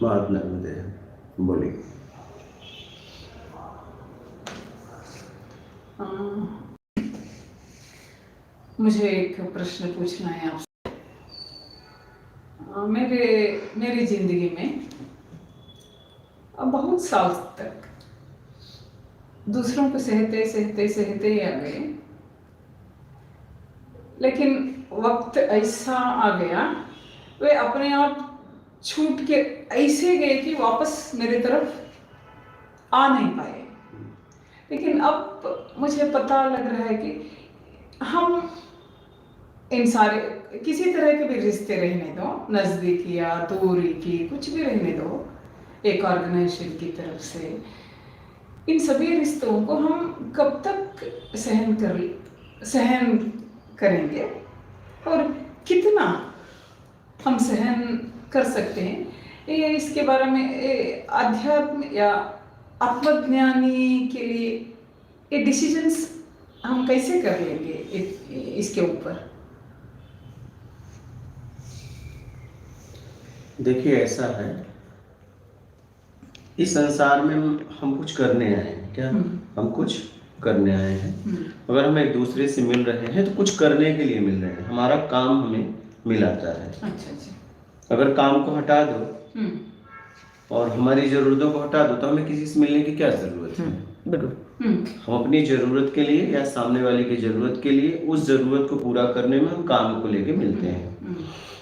बात नर्मदे बोलिए। मुझे एक प्रश्न पूछना है आपसे। मेरे मेरी जिंदगी में अब बहुत साल तक दूसरों को सहते सहते सहते ही आ गए, लेकिन वक्त ऐसा आ गया वे अपने आप छूट के ऐसे गए कि वापस मेरी तरफ आ नहीं पाए। लेकिन अब मुझे पता लग रहा है कि हम इन सारे किसी तरह के भी रिश्ते रहने दो, नज़दीकी या दूरी की कुछ भी रहने दो, एक ऑर्गेनाइजेशन की तरफ से इन सभी रिश्तों को हम कब तक सहन करेंगे और कितना हम सहन कर सकते हैं, ये इसके बारे में अध्यात्म या आत्मज्ञानी के लिए ये डिसीजंस हम कैसे कर लेंगे इसके ऊपर। देखिए ऐसा है, इस संसार में हम कुछ करने आए हैं क्या? हम कुछ करने आए हैं। अगर हम एक दूसरे से मिल रहे हैं तो कुछ करने के लिए मिल रहे हैं, हमारा काम हमें मिलाता है। अच्छा। अगर काम को हटा दो और हमारी जरूरतों को हटा दो तो हमें किसी से मिलने की क्या जरूरत है? बिल्कुल। हम अपनी जरूरत के लिए या सामने वाले की जरूरत के लिए उस जरूरत को पूरा करने में हम काम को लेके मिलते हैं।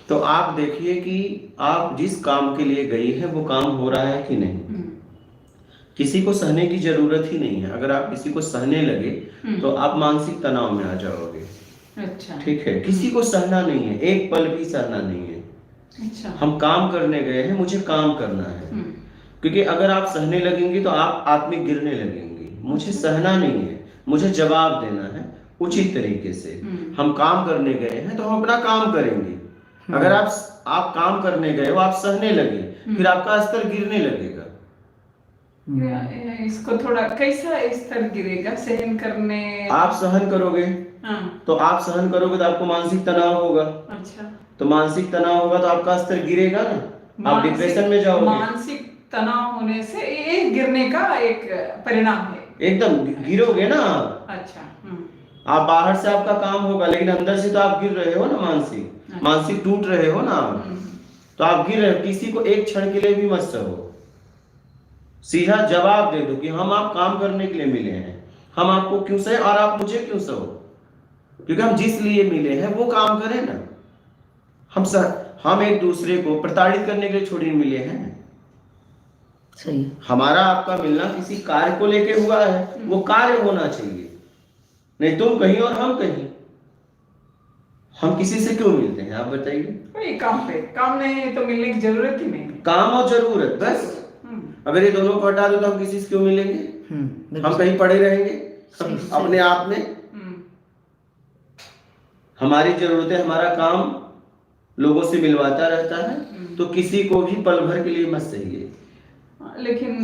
तो आप देखिए कि आप जिस काम के लिए गई है वो काम हो रहा है कि नहीं। किसी को सहने की जरूरत ही नहीं है। अगर आप किसी को सहने लगे तो आप मानसिक तनाव में आ जाओगे। अच्छा। ठीक है, किसी को सहना नहीं है, एक पल भी सहना नहीं है। अच्छा। हम काम करने गए हैं, मुझे काम करना है। क्योंकि अगर आप सहने लगेंगे तो आप आत्मिक गिरने लगेंगे। मुझे सहना नहीं है, मुझे जवाब देना है उचित तरीके से। हम काम करने गए हैं तो हम अपना काम करेंगे। अगर आप काम करने गए हो, आप सहने लगे, फिर आपका स्तर गिरने लगेगा। इसको थोड़ा कैसा स्तर गिरेगा सहन करने? आप सहन करोगे तो आप सहन करोगे तो आपको मानसिक तनाव होगा। अच्छा। तो मानसिक तनाव होगा तो आपका स्तर गिरेगा ना, आप डिप्रेशन में जाओगे। मानसिक तनाव होने से ये गिरने का एक परिणाम है। एकदम गिरोगे ना। अच्छा। आप बाहर से आपका काम होगा लेकिन अंदर से तो आप गिर रहे हो ना, मानसिक टूट रहे हो ना। तो आप गिर रहे हो, किसी को एक क्षण के लिए भी मत सहो। सीधा जवाब दे दो कि हम आप काम करने के लिए मिले हैं, हम आपको क्यों सहे और आप मुझे क्यों सहो। क्योंकि हम जिस लिए मिले हैं वो काम करें ना। हम एक दूसरे को प्रताड़ित करने के लिए छोड़ी मिले हैं। सही। हमारा आपका मिलना किसी कार्य को लेके हुआ है, वो कार्य होना चाहिए, नहीं तुम कहीं और हम कहीं। हम किसी से क्यों मिलते हैं आप बताइए? काम नहीं है तो मिलने की जरूरत ही नहीं। काम और जरूरत बस। अगर ये दोनों को हटा दो तो हम किसी से क्यों मिलेंगे? हम कहीं पड़े रहेंगे अपने आप में। हमारी जरूरतें, हमारा काम लोगों से मिलवाता रहता है, तो किसी को भी पल भर के लिए मत सहिए। लेकिन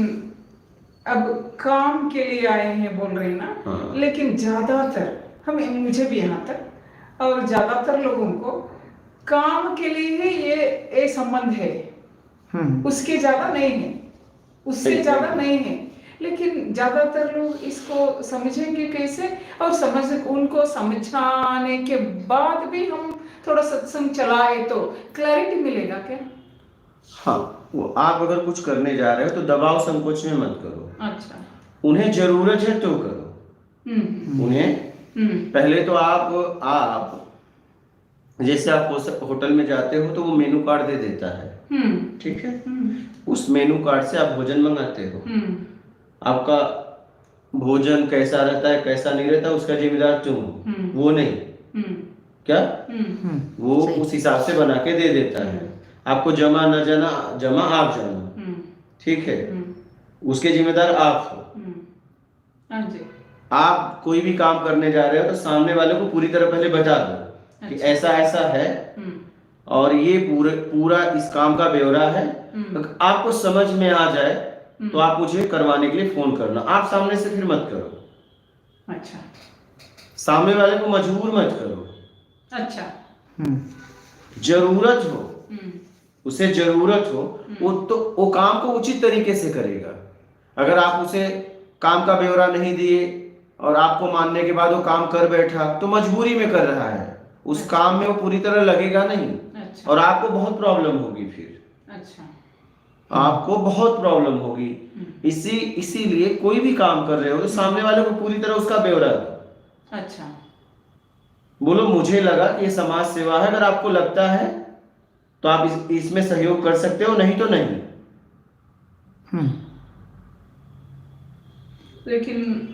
अब काम के लिए आए हैं बोल रहे हैं ना। हाँ। लेकिन ज्यादातर मुझे भी यहाँ तक और ज्यादातर लोगों को काम के लिए ही ये संबंध है, उसके ज्यादा नहीं है, उससे ज्यादा नहीं है। लेकिन ज्यादातर लोग इसको समझेंगे कैसे? और उनको समझाने के बाद भी हम थोड़ा सत्संग चलाए तो क्लैरिटी मिलेगा क्या? हाँ, वो आप अगर कुछ करने जा रहे हो तो दबाव संकोच में मत करो। अच्छा। उन्हें जरूरत है तो करो। उन्हें पहले तो आप जैसे आप होटल में जाते हो तो वो मेनू कार्ड दे देता है। ठीक है, उस मेनू कार्ड से आप भोजन मंगाते हो। आपका भोजन कैसा रहता है कैसा नहीं रहता उसका जिम्मेदार तुम हो, वो नहीं। क्या वो उस हिसाब से बना के दे देता है। आपको जमा न जाना, जमा आप जानो। ठीक है, उसके जिम्मेदार आप हो। आप कोई भी काम करने जा रहे हो तो सामने वाले को पूरी तरह पहले बता दो कि ऐसा ऐसा है और ये पूरा इस काम का ब्यौरा है। तो आपको समझ में आ जाए तो आप मुझे करवाने के लिए फोन करना। आप सामने से फिर मत करो। अच्छा। सामने वाले को मजबूर मत करो। अच्छा। जरूरत हो उसे जरूरत हो, वो काम को उचित तरीके से करेगा। अगर आप उसे काम का ब्यौरा नहीं दिए और आपको मानने के बाद वो काम कर बैठा, तो मजबूरी में कर रहा है, उस काम में वो पूरी तरह लगेगा नहीं। अच्छा। और आपको बहुत प्रॉब्लम होगी फिर। अच्छा। आपको बहुत प्रॉब्लम होगी। इसीलिए कोई भी काम कर रहे हो तो सामने वाले को पूरी तरह उसका ब्यौरा दो। अच्छा। बोलो मुझे लगा कि ये समाज सेवा है, अगर आपको लगता है तो आप इसमें सहयोग कर सकते हो, नहीं तो नहीं। लेकिन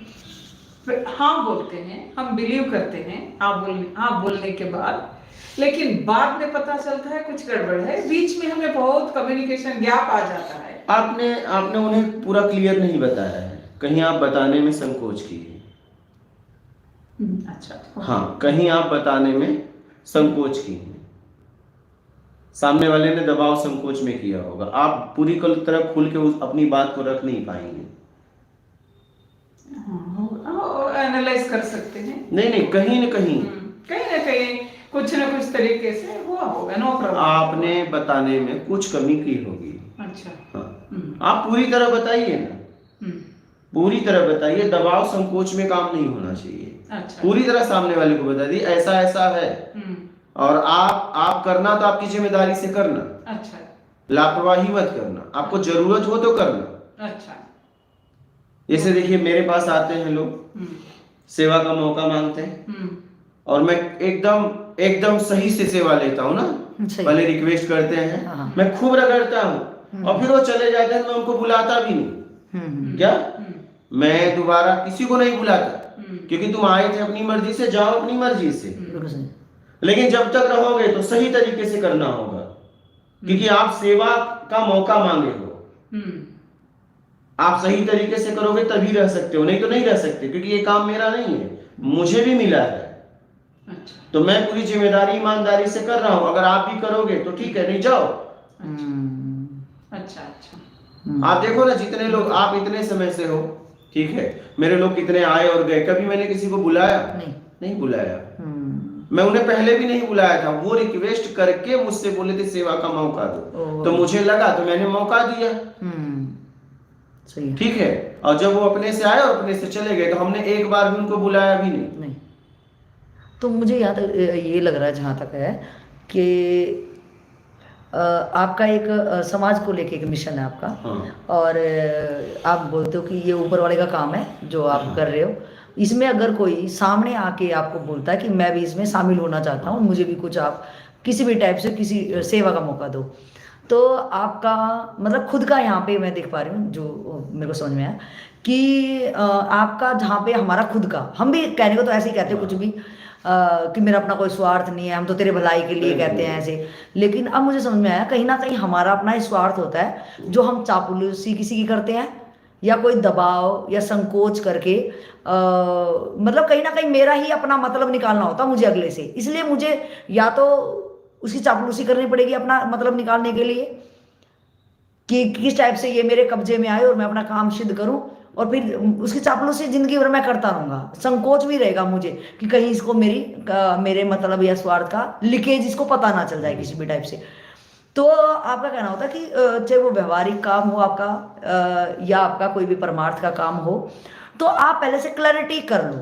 हाँ बोलते हैं, हम बिलीव करते हैं हाँ बोलने के बाद, लेकिन बाद में पता चलता है कुछ गड़बड़ है, बीच में हमें बहुत कम्युनिकेशन गैप आ जाता है। आपने उन्हें पूरा क्लियर नहीं बताया है, कहीं आप बताने में संकोच किए। अच्छा। हाँ, कहीं आप बताने में संकोच किए, सामने वाले ने दबाव संकोच में किया होगा, आप पूरी तरह खुल के अपनी बात को रख नहीं पाएंगे। एनालाइज कर सकते हैं। नहीं, कहीं न कहीं कुछ न कुछ तरीके से हुआ होगा, नो प्रॉब्लम। आपने बताने में कुछ कमी की होगी। अच्छा। हाँ, आप पूरी तरह बताइए ना, पूरी तरह बताइए, दबाव संकोच में काम नहीं होना चाहिए। अच्छा। पूरी तरह सामने वाले को बता दिए ऐसा ऐसा है, और आप करना तो आपकी जिम्मेदारी से करना। अच्छा। लापरवाही मत करना, आपको जरूरत हो तो करना। अच्छा। जैसे देखिए मेरे पास आते हैं लोग, सेवा का मौका मांगते हैं, और मैं एकदम सही से सेवा लेता हूँ ना, पहले रिक्वेस्ट करते हैं, मैं खूब रगड़ता हूँ, और फिर वो चले जाते हैं तो मैं उनको बुलाता भी नहीं। क्या मैं दोबारा किसी को नहीं बुलाता, क्योंकि तुम आए थे अपनी मर्जी से, जाओ अपनी मर्जी से, लेकिन जब तक रहोगे तो सही तरीके से करना होगा, क्योंकि आप सेवा का मौका मांगे हो। आप सही तरीके से करोगे तभी रह सकते हो, नहीं तो नहीं रह सकते, क्योंकि ये काम मेरा नहीं है, मुझे भी मिला है। अच्छा। तो मैं पूरी जिम्मेदारी ईमानदारी से कर रहा हूं, अगर आप भी करोगे तो ठीक है, नहीं जाओ। अच्छा। आप देखो ना, जितने लोग आप इतने समय से हो, ठीक है, मेरे लोग कितने आए और गए, कभी मैंने किसी को बुलाया नहीं बुलाया। मैं उन्हें पहले भी नहीं बुलाया था, वो रिक्वेस्ट करके मुझसे बोले थे सेवा का मौका दो, तो मुझे लगा तो मैंने मौका दिया। ठीक है, और जब वो अपने से आए और अपने से चले गए, तो हमने एक बार भी उनको बुलाया भी नहीं। तो मुझे यहाँ तक ये लग रहा है, जहाँ तक है कि आपका एक समाज को लेके एक मिशन है आपका। हाँ। और आप बोलते हो कि ये ऊपर वाले का काम है जो आप कर रहे हो। इसमें अगर कोई सामने आके आपको बोलता है कि मैं भी इसमें शामिल होना चाहता हूँ, मुझे भी कुछ आप किसी भी टाइप से किसी सेवा का मौका दो, तो आपका मतलब खुद का यहाँ पे मैं देख पा रही हूँ, जो मेरे को समझ में आया कि आपका जहाँ पे हमारा खुद का, हम भी कहने को तो ऐसे ही कहते हैं कुछ भी, कि मेरा अपना कोई स्वार्थ नहीं है, हम तो तेरे भलाई के लिए कहते हैं ऐसे। लेकिन अब मुझे समझ में आया कहीं ना कहीं हमारा अपना ही स्वार्थ होता है, जो हम चापलूसी किसी की करते हैं, या कोई दबाव या संकोच करके मतलब कहीं ना कहीं मेरा ही अपना मतलब निकालना होता मुझे अगले से, इसलिए मुझे या तो उसकी चापलूसी करनी पड़ेगी अपना मतलब निकालने के लिए कि किस टाइप से ये मेरे कब्जे में आए और मैं अपना काम सिद्ध करूं, और फिर उसकी चापलूसी जिंदगी भर मैं करता रहूंगा। संकोच भी रहेगा मुझे कि कहीं इसको मेरे मतलब या स्वार्थ का लीकेज इसको पता ना चल जाए किसी भी टाइप से। तो आपका कहना होता है कि चाहे वो व्यवहारिक काम हो आपका या आपका कोई भी परमार्थ का काम हो, तो आप पहले से क्लैरिटी कर लो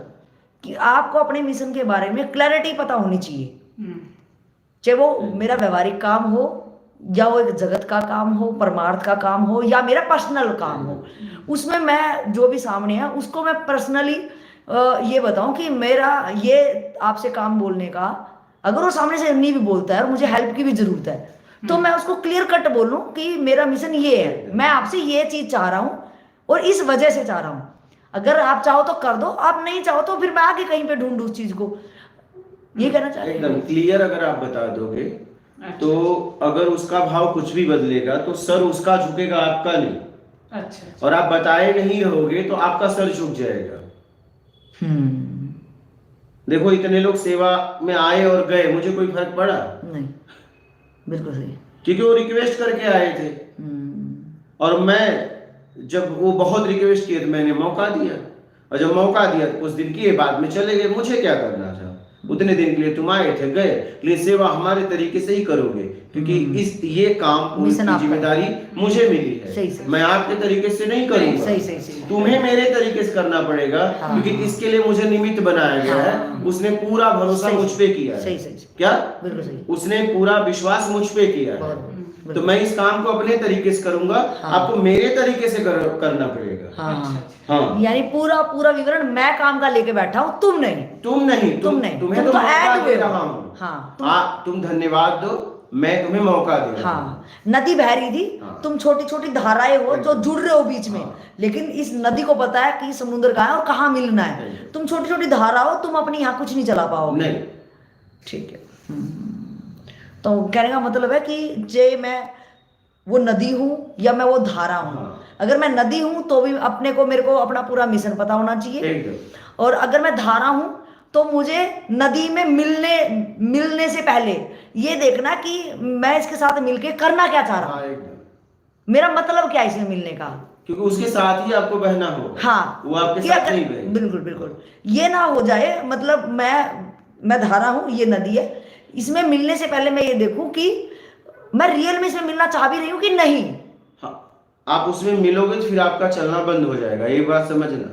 कि आपको अपने मिशन के बारे में क्लैरिटी पता होनी चाहिए, चाहे वो मेरा व्यवहारिक काम हो या वो एक जगत का काम हो, परमार्थ का काम हो, या मेरा पर्सनल काम हो। उसमें मैं जो भी सामने है उसको मैं पर्सनली ये बताऊं कि मेरा ये आपसे काम बोलने का, अगर वो सामने से नहीं भी बोलता है और मुझे हेल्प की भी जरूरत है, तो मैं उसको क्लियर कट बोलूं कि मेरा मिशन ये है, मैं आपसे ये चीज चाह रहा हूं और इस वजह से चाह रहा हूं। अगर आप चाहो तो कर दो, आप नहीं चाहो तो फिर मैं आगे कहीं पे ढूंढूं उस चीज को। ये कहना चाह रहे हैं एकदम क्लियर अगर आप बता दोगे तो अगर उसका भाव कुछ भी बदलेगा तो सर उसका झुकेगा, आपका नहीं। अच्छा। और आप बताए नहीं रहोगे तो आपका सर झुक जाएगा। देखो इतने लोग सेवा में आए और गए, मुझे कोई फर्क पड़ा नहीं, बिल्कुल सही, क्योंकि वो रिक्वेस्ट करके आए थे, और मैं जब वो बहुत रिक्वेस्ट किए तो मैंने मौका दिया, और जब मौका दिया तो कुछ दिन किए बाद में चले गए, मुझे क्या करना था। उतने दिन के लिए तुम आए थे गए, लेकिन सेवा हमारे तरीके से ही करोगे, क्योंकि ये काम पूरी मिशन आपका है। जिम्मेदारी मुझे मिली सही, है, सही। मैं आपके तरीके से नहीं करूंगा, सही। तुम्हें मेरे तरीके से करना पड़ेगा, हाँ। क्योंकि इसके लिए मुझे निमित्त बनाया गया है। हाँ। उसने पूरा भरोसा सही, मुझ पे किया है। सही। क्या? बिल्कुल सही। उसने पूरा विश्वास मुझ पे किया है, बहुत- तो मैं इस काम को अपने तरीके से करूंगा, हाँ। आपको मेरे तरीके से करना पड़ेगा। हाँ हाँ, यानी पूरा विवरण मैं काम का लेके बैठा हूँ, तुम नहीं। तुम नहीं, तुम्हें तुम तो तो मौका ऐड दे हुए हो। रहा हूँ। हाँ, तुम धन्यवाद दो, मैं तुम्हें मौका दे रहा हूँ। हाँ, नदी बह रही थी, हाँ। तुम छोटी छोटी धाराएं हो जो जुड़ रहे हो बीच में, हाँ। लेकिन इस नदी को पता है कि समुद्र कहाँ है और कहाँ मिलना है। नहीं। तुम छोटी छोटी धारा हो, तुम अपनी यहाँ कुछ नहीं चला पाओगे। नहीं, ठीक है। तो कहने का मतलब है कि जे मैं वो नदी हूं या मैं वो धारा हूं। हाँ। अगर मैं नदी हूं तो भी मेरे को अपना पूरा मिशन पता होना चाहिए, एकदम। और अगर मैं धारा हूं तो मुझे नदी में मिलने से पहले ये देखना कि मैं इसके साथ मिलके करना क्या चाह रहा हूं, हाँ, एकदम। मेरा मतलब क्या है इसमें मिलने का। क्योंकि उसके साथ ही आपको बहना हो। हाँ, वो आपके कि साथ अगर नहीं बहेगी। बिल्कुल ये ना हो जाए, मतलब मैं धारा हूं, ये नदी है, इसमें मिलने से पहले मैं ये देखूं कि मैं रियल में इसमें मिलना चाह भी रही हूं कि नहीं। हाँ, आप उसमें मिलोगे तो फिर आपका चलना बंद हो जाएगा, ये बात समझना।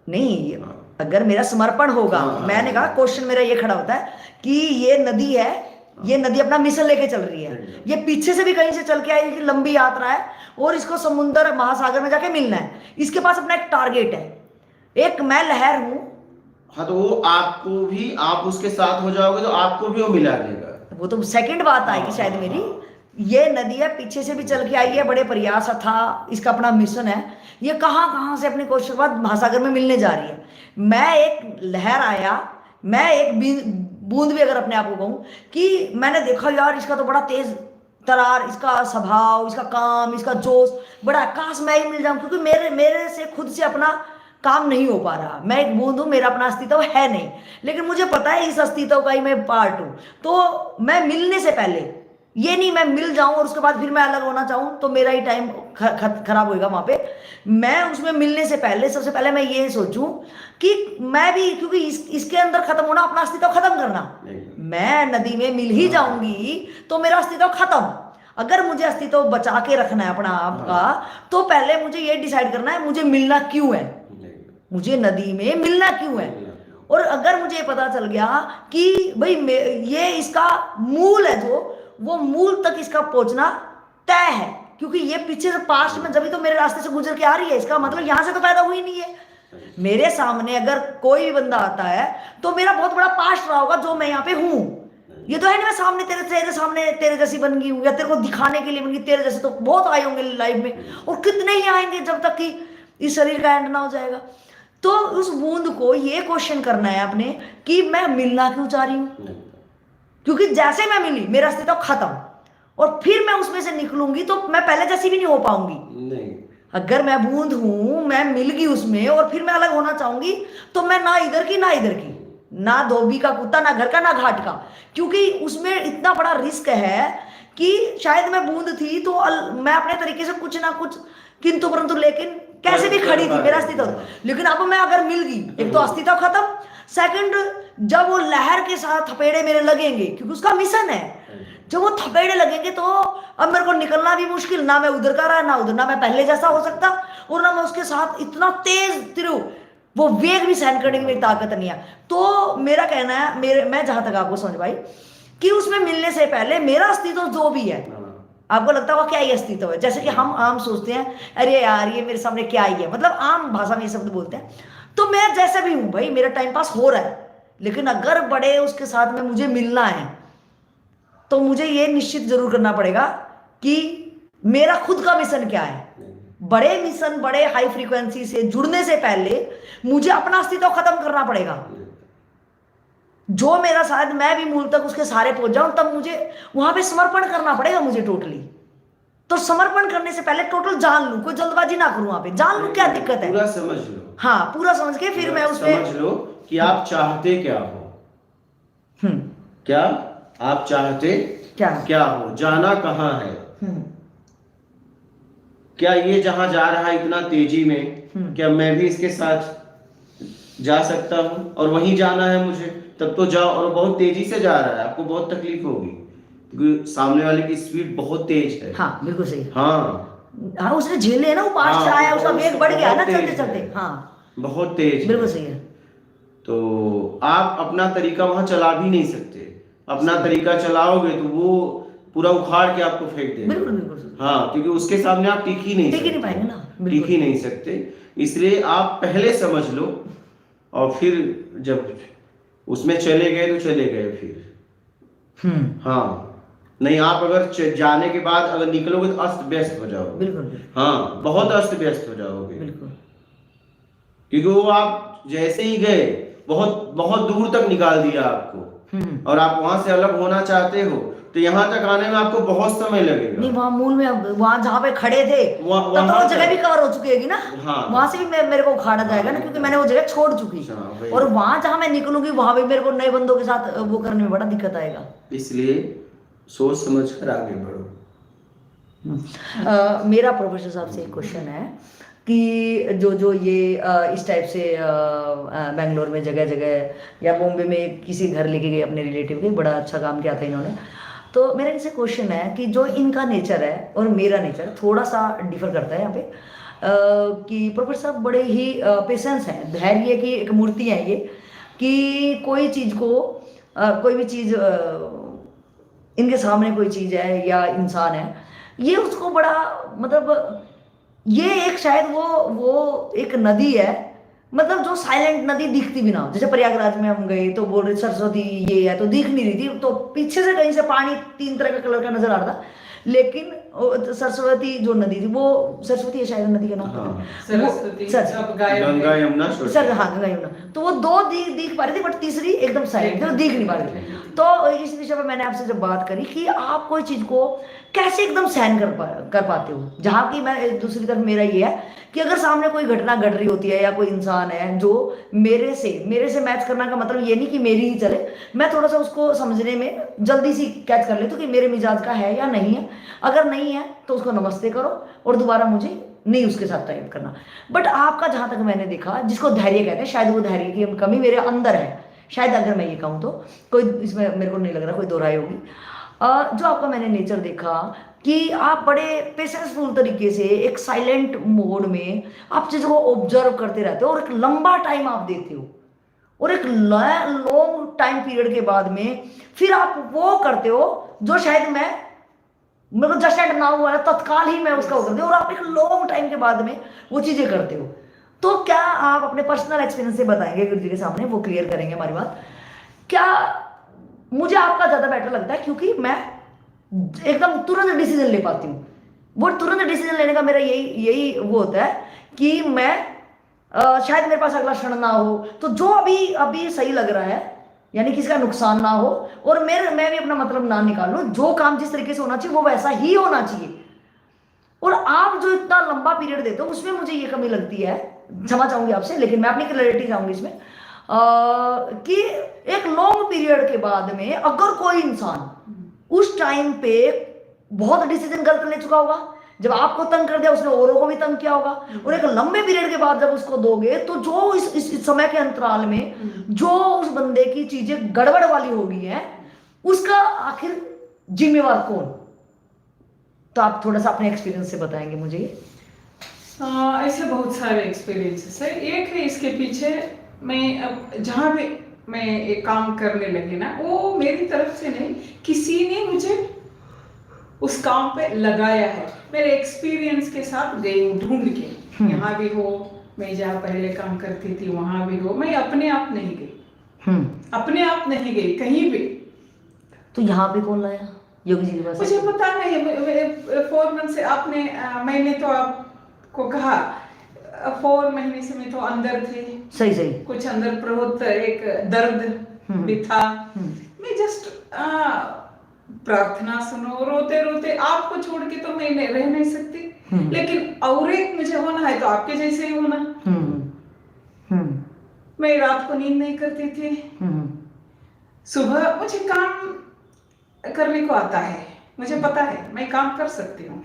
नहीं, हाँ। अगर मेरा समर्पण होगा, हाँ। मैंने कहा क्वेश्चन मेरा ये खड़ा होता है कि ये नदी है, ये नदी अपना मिशन लेके चल रही है, ये पीछे से भी कहीं से चल के आई, लंबी यात्रा है और इसको समुद्र महासागर में जाके मिलना है, इसके पास अपना एक टारगेट है, एक मैं लहर हूं। हाँ, तो वो आपको भी, आप उसके साथ हो जाओगे तो आपको भी वो मिला देगा। वो तो सेकंड बात आएगी शायद मेरी। ये नदी है, पीछे से भी चल के आई है, बड़े प्रयास था, इसका अपना मिशन है, ये कहाँ कहाँ से अपने क्वेश्चन के बाद महासागर में मिलने जा रही है। मैं एक लहर आया, मैं एक बूंद भी अगर अपने आप को कहूँ कि मैंने देखा यार इसका तो बड़ा तेज तरार, इसका स्वभाव, इसका काम, इसका जोश बड़ा, काश मैं ही मिल जाऊं, क्योंकि मेरे से खुद से अपना काम नहीं हो पा रहा, मैं एक बूंद हूं, मेरा अपना अस्तित्व है नहीं, लेकिन मुझे पता है इस अस्तित्व का ही मैं पार्ट हूं। तो मैं मिलने से पहले ये नहीं मैं मिल जाऊं और उसके बाद फिर मैं अलग होना चाहूं तो मेरा ही टाइम खराब होएगा वहां पे। मैं उसमें मिलने से पहले सबसे पहले मैं ये सोचूं कि मैं भी, क्योंकि इसके अंदर खत्म होना, अपना अस्तित्व खत्म करना, मैं नदी में मिल ही जाऊंगी तो मेरा अस्तित्व खत्म। अगर मुझे अस्तित्व बचा के रखना है अपना आप का, तो पहले मुझे ये डिसाइड करना है मुझे मिलना क्यों है, मुझे नदी में मिलना क्यों है। और अगर मुझे पता चल गया कि भाई ये इसका मूल है, जो वो मूल तक इसका पहुंचना तय है, क्योंकि ये पीछे से पास्ट में जब तो मेरे रास्ते से गुजर के आ रही है, इसका मतलब यहां से तो पैदा हुई नहीं है। मेरे सामने अगर कोई भी बंदा आता है तो मेरा बहुत बड़ा पास्ट रहा होगा जो मैं यहाँ पे हूं। ये तो है नहीं मैं सामने तेरे सामने तेरे जैसी बन गई हूं, या तेरे को दिखाने के लिए बन गई, तेरे जैसे तो बहुत आए होंगे लाइफ में, और कितने ही आएंगे जब तक कि इस शरीर का एंड ना हो जाएगा। तो उस बूंद को ये क्वेश्चन करना है आपने कि मैं मिलना क्यों चाह रही हूं, क्योंकि जैसे मैं मिली मेरा अस्तित्व खत्म, और फिर मैं उसमें से निकलूंगी तो मैं पहले जैसी भी नहीं हो पाऊंगी। नहीं, अगर मैं बूंद हूं, मैं मिल गई उसमें और फिर मैं अलग होना चाहूंगी तो मैं ना इधर की ना इधर की, ना धोबी का कुत्ता, ना घर का ना घाट का, क्योंकि उसमें इतना बड़ा रिस्क है कि शायद मैं बूंद थी तो मैं अपने तरीके से कुछ ना कुछ किंतु परंतु लेकिन कैसे भी खड़ी थी, मेरा अस्तित्व। लेकिन अब मैं अगर मिल गई, एक तो अस्तित्व खत्म, सेकंड जब वो लहर के साथ थपेड़े मेरे लगेंगे, क्योंकि उसका मिशन है, जब वो थपेड़े लगेंगे तो अब मेरे को निकलना भी मुश्किल, ना मैं उधर का रहा ना उधर, ना मैं पहले जैसा हो सकता, और ना मैं उसके साथ इतना तेज तिरु वो वेग भी सहन करने की मेरी ताकत नहीं है। तो मेरा कहना है, मैं जहां तक आपको समझ पाई कि उसमें मिलने से पहले मेरा अस्तित्व जो भी है, आपको लगता होगा क्या ये अस्तित्व है, जैसे कि हम आम सोचते हैं अरे यार ये मेरे सामने क्या ही है, मतलब आम भाषा में ये शब्द बोलते हैं। तो मैं जैसे भी हूं भाई, मेरा टाइम पास हो रहा है, लेकिन अगर बड़े उसके साथ में मुझे मिलना है तो मुझे ये निश्चित जरूर करना पड़ेगा कि मेरा खुद का मिशन क्या है। बड़े मिशन, बड़े हाई फ्रीक्वेंसी से जुड़ने से पहले मुझे अपना अस्तित्व खत्म करना पड़ेगा, जो मेरा शायद मैं भी मूल तक उसके सारे पहुंच जाऊं, तब मुझे वहां पे समर्पण करना पड़ेगा मुझे टोटली। तो समर्पण करने से पहले टोटल जान लूं, कोई जल्दबाजी ना करूं, वहां पे जान लूं क्या दिक्कत है, पूरा समझ लो। हाँ पूरा समझ के फिर मैं उसमें समझ लो कि आप चाहते क्या हो। क्या आप चाहते क्या हो, जाना कहाँ है, क्या ये जहां जा रहा है इतना तेजी में, क्या मैं भी इसके साथ जा सकता हूं और वहीं जाना है मुझे, तब तो जाओ, और बहुत तेजी से जा रहा है, आपको बहुत तकलीफ होगी क्योंकि सामने वाले की स्पीड बहुत तेज है। हाँ बिल्कुल सही। हाँ हाँ उसने झेले है ना, वो पास हाँ, से आया, उसका बहुत- वेग बढ़ गया ना बहुत तेज चलते चलते। है। हाँ बहुत तेज बिल्कुल है। सही है। तो आप अपना तरीका वहां चला भी नहीं सकते, अपना तरीका चलाओगे तो वो पूरा उखाड़ के आपको फेंक देगा। बिल्कुल बिल्कुल सही। हाँ, क्योंकि उसके सामने आप टिक ही नहीं टिक ही नहीं सकते। पाएंगे ना, टिक बिल्कुल। ही नहीं सकते, इसलिए आप पहले समझ लो और फिर जब उसमें चले गए तो चले गए फिर। हाँ, नहीं आप अगर जाने के बाद अगर निकलोगे तो अस्त व्यस्त हो जाओगे। बिल्कुल बिल्कुल हाँ, बहुत अस्त व्यस्त हो जाओगे, बिल्कुल। क्योंकि वो आप जैसे ही गए बहुत बहुत दूर तक निकाल दिया आपको, और आप वहां से अलग होना चाहते हो तो यहाँ तक आने में आपको बहुत समय लगेगा। नहीं वहाँ मूल में, वहाँ जहाँ पे खड़े थे तब तो वहाँ वो जगह तक। भी कवर हो चुकी है ना। हाँ। वहां से भी मेरे को उखाड़ा जाएगा ना, हाँ, क्योंकि मैंने वो जगह छोड़ चुकी। हाँ, वही। और वहां जहाँ मैं निकलूंगी वहां भी मेरे को नए बंदों के साथ वो करने में बड़ा दिक्कत आएगा। इसलिए सोच समझ कर आगे बढ़ो। मेरा प्रोफेसर साहब से एक क्वेश्चन है कि जो जो ये इस टाइप से बेंगलोर में जगह जगह या बॉम्बे में किसी घर लेके गए अपने रिलेटिव के, बड़ा अच्छा काम किया था इन्होंने। तो मेरा इनसे क्वेश्चन है कि जो इनका नेचर है और मेरा नेचर थोड़ा सा डिफर करता है यहाँ पे, कि प्रोफेसर साहब बड़े ही पेशेंस हैं, धैर्य की एक मूर्ति है ये, कि कोई चीज़ को कोई भी चीज़ इनके सामने कोई चीज़ है या इंसान है, ये उसको बड़ा मतलब, ये एक शायद वो एक नदी है, मतलब जो साइलेंट नदी दिखती भी ना हो। जैसे प्रयागराज में हम गए तो बोल रहे सरस्वती ये है, तो दिख नहीं रही थी, तो पीछे से कहीं से पानी 3 तरह का कलर का नजर आ रहा था, लेकिन सरस्वती जो नदी थी, वो सरस्वती है शायद नदी का नाम। हाँ। सरस्वती अब गायब गंगा है। यमुना सर सरस्वती। हाँ गंगा यमुना, तो वो 2 दिख पा रही थी, बट तीसरी एकदम साइलेंट थी, वो दिख नहीं पा रही थी। तो इस विषय पर मैंने आपसे जब बात करी कि आप कोई चीज को कैसे एकदम सहन कर पाते हो, जहाँ की मैं दूसरी तरफ मेरा ये है कि अगर सामने कोई घटना घट रही होती है या कोई इंसान है जो मेरे से मैच करना का मतलब ये नहीं कि मेरी ही चले, मैं थोड़ा सा उसको समझने में जल्दी सी कैच कर लेती हूँ कि मेरे मिजाज का है या नहीं है। अगर नहीं है तो उसको नमस्ते करो और दोबारा मुझे नहीं उसके साथ टाइप करना। बट आपका जहां तक मैंने देखा, जिसको धैर्य कहते हैं, शायद वो धैर्य की कमी मेरे अंदर है, शायद अगर मैं ये कहूँ तो, कोई इसमें मेरे को नहीं लग रहा कोई दो राय होगी। जो आपका मैंने नेचर देखा कि आप बड़े पेशेंसफुल तरीके से एक साइलेंट मोड में आप चीज़ों को ऑब्जर्व करते रहते हो और एक लंबा टाइम आप देते हो, और एक लॉन्ग टाइम पीरियड के बाद में फिर आप वो करते हो जो शायद मेरे को जस्ट एंड नाउ हुआ है, तत्काल ही मैं उसका वो करती हूँ, और आप एक लॉन्ग टाइम के बाद में वो चीज़ें करते हो। तो क्या आप अपने पर्सनल एक्सपीरियंस से बताएंगे गुरु जी के सामने, वो क्लियर करेंगे हमारी बात। क्या मुझे आपका ज़्यादा बेटर लगता है, क्योंकि मैं एकदम तुरंत डिसीजन ले पाती हूँ। वो तुरंत डिसीजन लेने का मेरा यही वो होता है कि मैं शायद मेरे पास अगला क्षण ना हो, तो जो अभी सही लग रहा है, यानी किसी का नुकसान ना हो और मैं भी अपना मतलब ना निकालूं, जो काम जिस तरीके से होना चाहिए वो वैसा ही होना चाहिए। और आप जो इतना लंबा पीरियड देते हो उसमें मुझे ये कमी लगती है, क्षमा चाहूंगी आपसे, लेकिन मैं अपनी क्लैरिटी चाहूंगी इसमें कि एक लॉन्ग पीरियड के बाद में अगर कोई इंसान उस टाइम पे बहुत डिसीजन गलत ले चुका होगा, जब आपको तंग कर दिया उसने औरों को भी तंग किया होगा, और एक लंबे पीरियड के बाद जब उसको दोगे तो जो इस समय के अंतराल में जो उस बंदे की चीजें गड़बड़ वाली हो गई है, उसका आखिर जिम्मेवार कौन? तो आप थोड़ा सा अपने एक्सपीरियंस से बताएंगे मुझे। ऐसे बहुत सारे एक्सपीरियंसेस है। एक है इसके पीछे, मैं अब जहाँ भी मैं एक काम करने लगी ना, वो मेरी तरफ से नहीं, किसी ने मुझे उस काम पे लगाया है, मेरे एक्सपीरियंस के साथ गई ढूंढ के। यहाँ भी हो, मैं जहाँ पहले काम करती थी वहां भी हो, मैं अपने आप नहीं गई, अपने आप नहीं गई कहीं भी। तो यहाँ पे कौन लाया? योगी जी के पास? मुझे पता नहीं, 4 मंथ से आपने मैंने तो आपको कहा 4 महीने से मैं तो अंदर थे, सही कुछ अंदर बहुत एक दर्द भी था। मैं जस्ट प्रार्थना सुनो, रोते रोते आपको छोड़ के तो मैं रह नहीं सकती, लेकिन और एक मुझे होना है तो आपके जैसे ही होना। मैं रात को नींद नहीं करती थी, सुबह मुझे काम करने को आता है, मुझे पता है मैं काम कर सकती हूँ,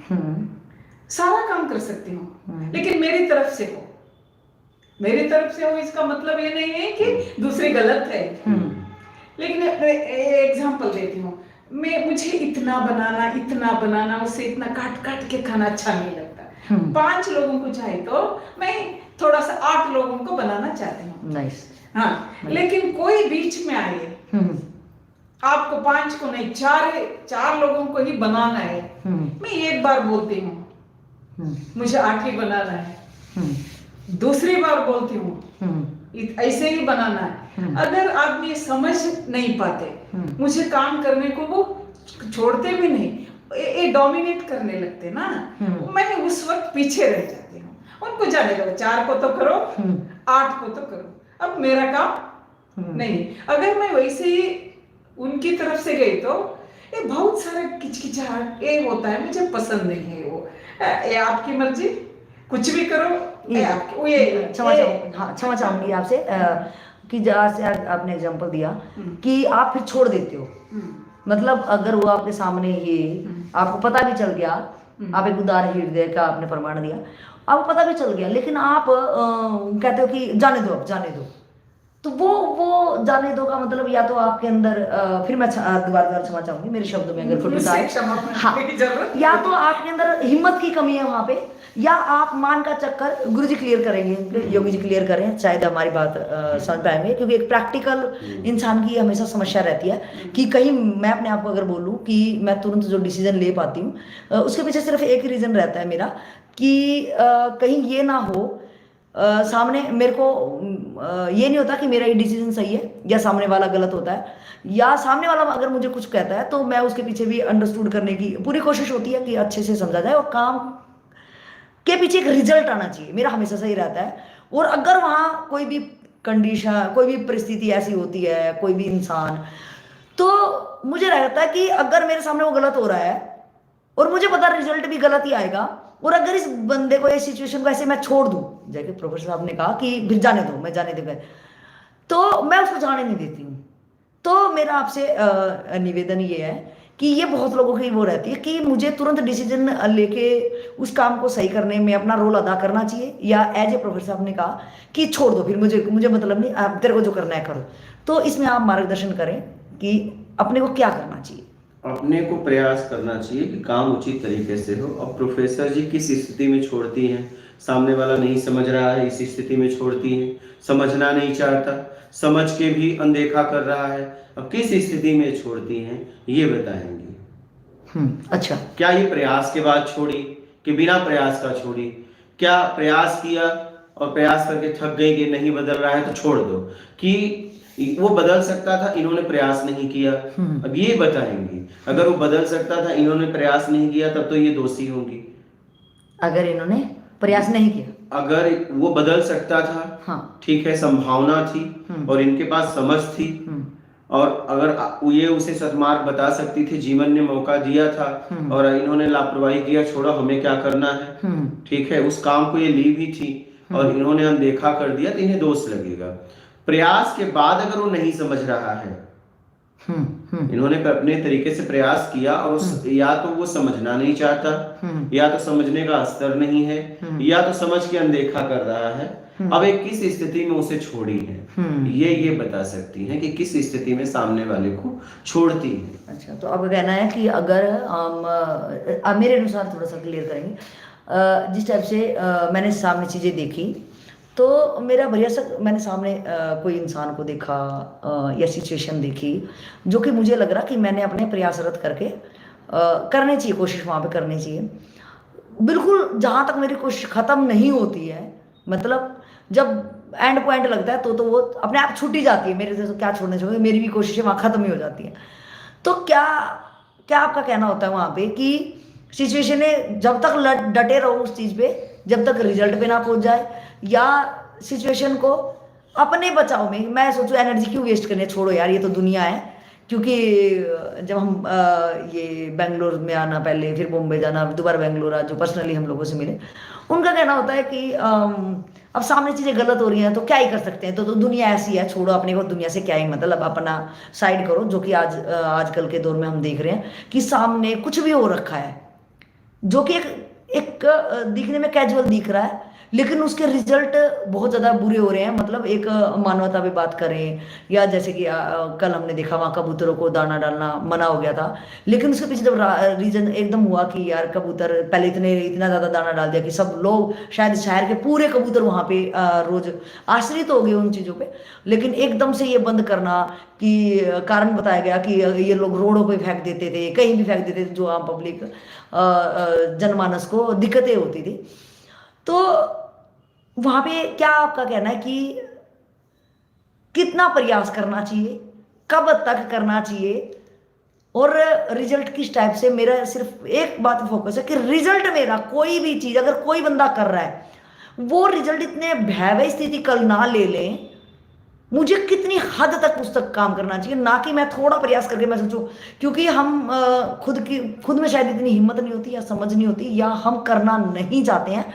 सारा काम कर सकती हूँ, लेकिन मेरी तरफ से हो। मेरी तरफ से हो इसका मतलब ये नहीं है कि दूसरी गलत है, लेकिन एग्जाम्पल देती हूँ, मुझे इतना बनाना, उससे इतना काट काट के खाना अच्छा नहीं लगता। 5 लोगों को चाहिए तो मैं थोड़ा सा 8 लोगों को बनाना चाहती हूँ। नाइस। हाँ, लेकिन कोई बीच में आए, आपको 5 को नहीं, 4 लोगों को ही बनाना है, मैं एक बार बोलती हूँ मुझे 8 ही बनाना है, दूसरी बार बोलती हूँ ऐसे ही बनाना है। अगर आदमी समझ नहीं पाते, मुझे काम करने को वो छोड़ते भी नहीं, ये डोमिनेट करने लगते ना, मैं उस वक्त पीछे रह जाती हूँ। उनको जाने दो, 4 को तो करो, 8 को तो करो, अब मेरा काम नहीं। अगर मैं वैसे ही उनकी तरफ से गई तो ये बहुत सारा किचकिचाहट ये होता है, मुझे पसंद नहीं है वो। ये आपकी मर्जी, कुछ भी करो, क्षमा चाहूंगी आपसे कि जैसे आपने एग्जांपल दिया कि आप फिर छोड़ देते हो, मतलब अगर वो आपके सामने ये आपको पता भी चल गया, आप एक उदार हृदय का आपने प्रमाण दिया, आपको पता भी चल गया, लेकिन आप कहते हो कि जाने दो, अब जाने दो, तो वो जाने दो का मतलब या तो आपके अंदर फिर मैं दोबारा क्षमा चाहूंगी मेरे शब्दों में अगर कुछ हाँ, या तो आपके अंदर हिम्मत की कमी है वहां पे, या आप मान का चक्कर, गुरुजी क्लियर करेंगे, योगी जी क्लियर करें, शायद हमारी बात समझ पाएंगे, क्योंकि एक प्रैक्टिकल इंसान की हमेशा समस्या रहती है कि कहीं मैं अपने आप को अगर बोलूँ कि मैं तुरंत जो डिसीजन ले पाती हूँ उसके पीछे सिर्फ एक ही रीजन रहता है मेरा कि कहीं ये ना हो सामने मेरे को ये नहीं होता कि मेरा ये डिसीजन सही है या सामने वाला गलत होता है, या सामने वाला अगर मुझे कुछ कहता है तो मैं उसके पीछे भी अंडरस्टूड करने की पूरी कोशिश होती है कि अच्छे से समझा जाए, और काम के पीछे एक रिजल्ट आना चाहिए, मेरा हमेशा सही रहता है। और अगर वहां कोई भी कंडीशन, कोई भी परिस्थिति ऐसी होती है, कोई भी इंसान, तो मुझे रहता है कि अगर मेरे सामने वो गलत हो रहा है और मुझे पता रिजल्ट भी गलत ही आएगा, और अगर इस बंदे को, इस सिचुएशन को ऐसे मैं छोड़ दूं, जैसे प्रोफेसर साहब ने कहा कि फिर जाने दो, मैं जाने दूंगा, तो मैं उसको जाने नहीं देती हूँ। तो मेरा आपसे निवेदन ये है कि ये बहुत लोगों की वो रहती है कि मुझे तुरंत डिसीजन लेके उस काम को सही करने में अपना रोल अदा करना चाहिए, या एज ए प्रोफेसर साहब ने कहा कि छोड़ दो, फिर मुझे मतलब नहीं, आप तेरे को जो करना है करो। तो इसमें आप मार्गदर्शन करें कि अपने को क्या करना चाहिए। अपने को प्रयास करना चाहिए कि काम उचित तरीके से हो। अब प्रोफेसर जी किस स्थिति में छोड़ती हैं, सामने वाला नहीं समझ रहा है, इस स्थिति में छोड़ती हैं, समझना नहीं चाहता, समझ के भी अनदेखा कर रहा है, अब किस स्थिति में छोड़ती हैं ये बताएंगे। अच्छा, क्या ये प्रयास के बाद छोड़ी कि बिना प्रयास का छोड़ी, क्या प्रयास किया और प्रयास करके थक गई कि नहीं बदल रहा है तो छोड़ दो, कि वो बदल सकता था, इन्होंने प्रयास नहीं किया, अब ये बताएंगी। अगर वो बदल सकता था, इन्होंने प्रयास नहीं किया, तब तो ये दोषी होंगी। अगर इन्होंने प्रयास नहीं किया, अगर वो बदल सकता था, हाँ, ठीक है, संभावना थी और इनके पास समझ थी, और अगर ये उसे सदमार्ग बता सकती थी, जीवन ने मौका दिया था और इन्होंने लापरवाही किया, छोड़ो हमें क्या करना है, ठीक है, उस काम को ये ली भी थी और इन्होंने अनदेखा कर दिया, तो इन्हें दोष लगेगा। प्रयास के बाद अगर वो नहीं समझ रहा है, इन्होंने अपने तरीके से प्रयास किया और या तो वो समझना नहीं चाहता, या तो समझने का स्तर नहीं है, या तो समझ के अनदेखा कर रहा है, अब एक किस स्थिति में उसे छोड़ी है, ये बता सकती हैं कि किस स्थिति में सामने वाले को छोड़ती है। अच्छा, तो अब कहना है कि अगर हम मेरे अनुसार थोड़ा सा क्लियर करेंगे, जिस टाइप से मैंने सामने चीजें देखी, तो मेरा बढ़िया सा मैंने सामने कोई इंसान को देखा या सिचुएशन देखी जो कि मुझे लग रहा कि मैंने अपने प्रयासरत करके करनी चाहिए, कोशिश वहाँ पे करनी चाहिए। बिल्कुल जहाँ तक मेरी कोशिश ख़त्म नहीं होती है, मतलब जब एंड पॉइंट लगता है तो वो अपने आप छूट ही जाती है मेरे से, तो क्या छोड़ने चाहिए, मेरी भी कोशिशें वहाँ ख़त्म ही हो जाती हैं। तो क्या आपका कहना होता है वहाँ पे कि सिचुएशन है, जब तक डटे रहो उस चीज़ पे, जब तक रिजल्ट पे ना पहुंच जाए, या सिचुएशन को अपने बचाव में, मैं सोचूं एनर्जी क्यों वेस्ट करनी है, छोड़ो यार ये तो दुनिया है। क्योंकि जब हम ये बेंगलोर में आना, पहले फिर बॉम्बे जाना, दोबारा बेंगलोर आ, जो पर्सनली हम लोगों से मिले, उनका कहना होता है कि अब सामने चीज़ें गलत हो रही हैं तो क्या ही कर सकते हैं, तो दुनिया ऐसी है, छोड़ो, अपने को दुनिया से क्या ही मतलब, अपना साइड करो। जो कि आजकल के दौर में हम देख रहे हैं कि सामने कुछ भी हो रखा है जो कि एक दिखने में कैजुअल दिख रहा है, लेकिन उसके रिजल्ट बहुत ज़्यादा बुरे हो रहे हैं। मतलब एक मानवता पे बात करें, या जैसे कि कल हमने देखा वहाँ कबूतरों को दाना डालना मना हो गया था, लेकिन उसके पीछे जब रीजन एकदम हुआ कि यार कबूतर पहले इतना ज़्यादा दाना डाल दिया कि सब लोग, शायद शहर के पूरे कबूतर वहाँ पे रोज आश्रित हो गए उन चीज़ों पे, लेकिन एकदम से ये बंद करना कि कारण बताया गया कि ये लोग रोडों पे फेंक देते थे, कहीं भी फेंक देते थे, जो आम पब्लिक जनमानस को दिक्कतें होती थी। तो वहां पे क्या आपका कहना है कि कितना प्रयास करना चाहिए, कब तक करना चाहिए, और रिजल्ट किस टाइप से? मेरा सिर्फ एक बात फोकस है कि रिजल्ट मेरा कोई भी चीज अगर कोई बंदा कर रहा है वो रिजल्ट इतने भयावह स्थिति कल ना ले लें, मुझे कितनी हद तक उस तक काम करना चाहिए, ना कि मैं थोड़ा प्रयास करके मैं सोचूं। क्योंकि हम खुद में शायद इतनी हिम्मत नहीं होती, या समझ नहीं होती, या हम करना नहीं चाहते हैं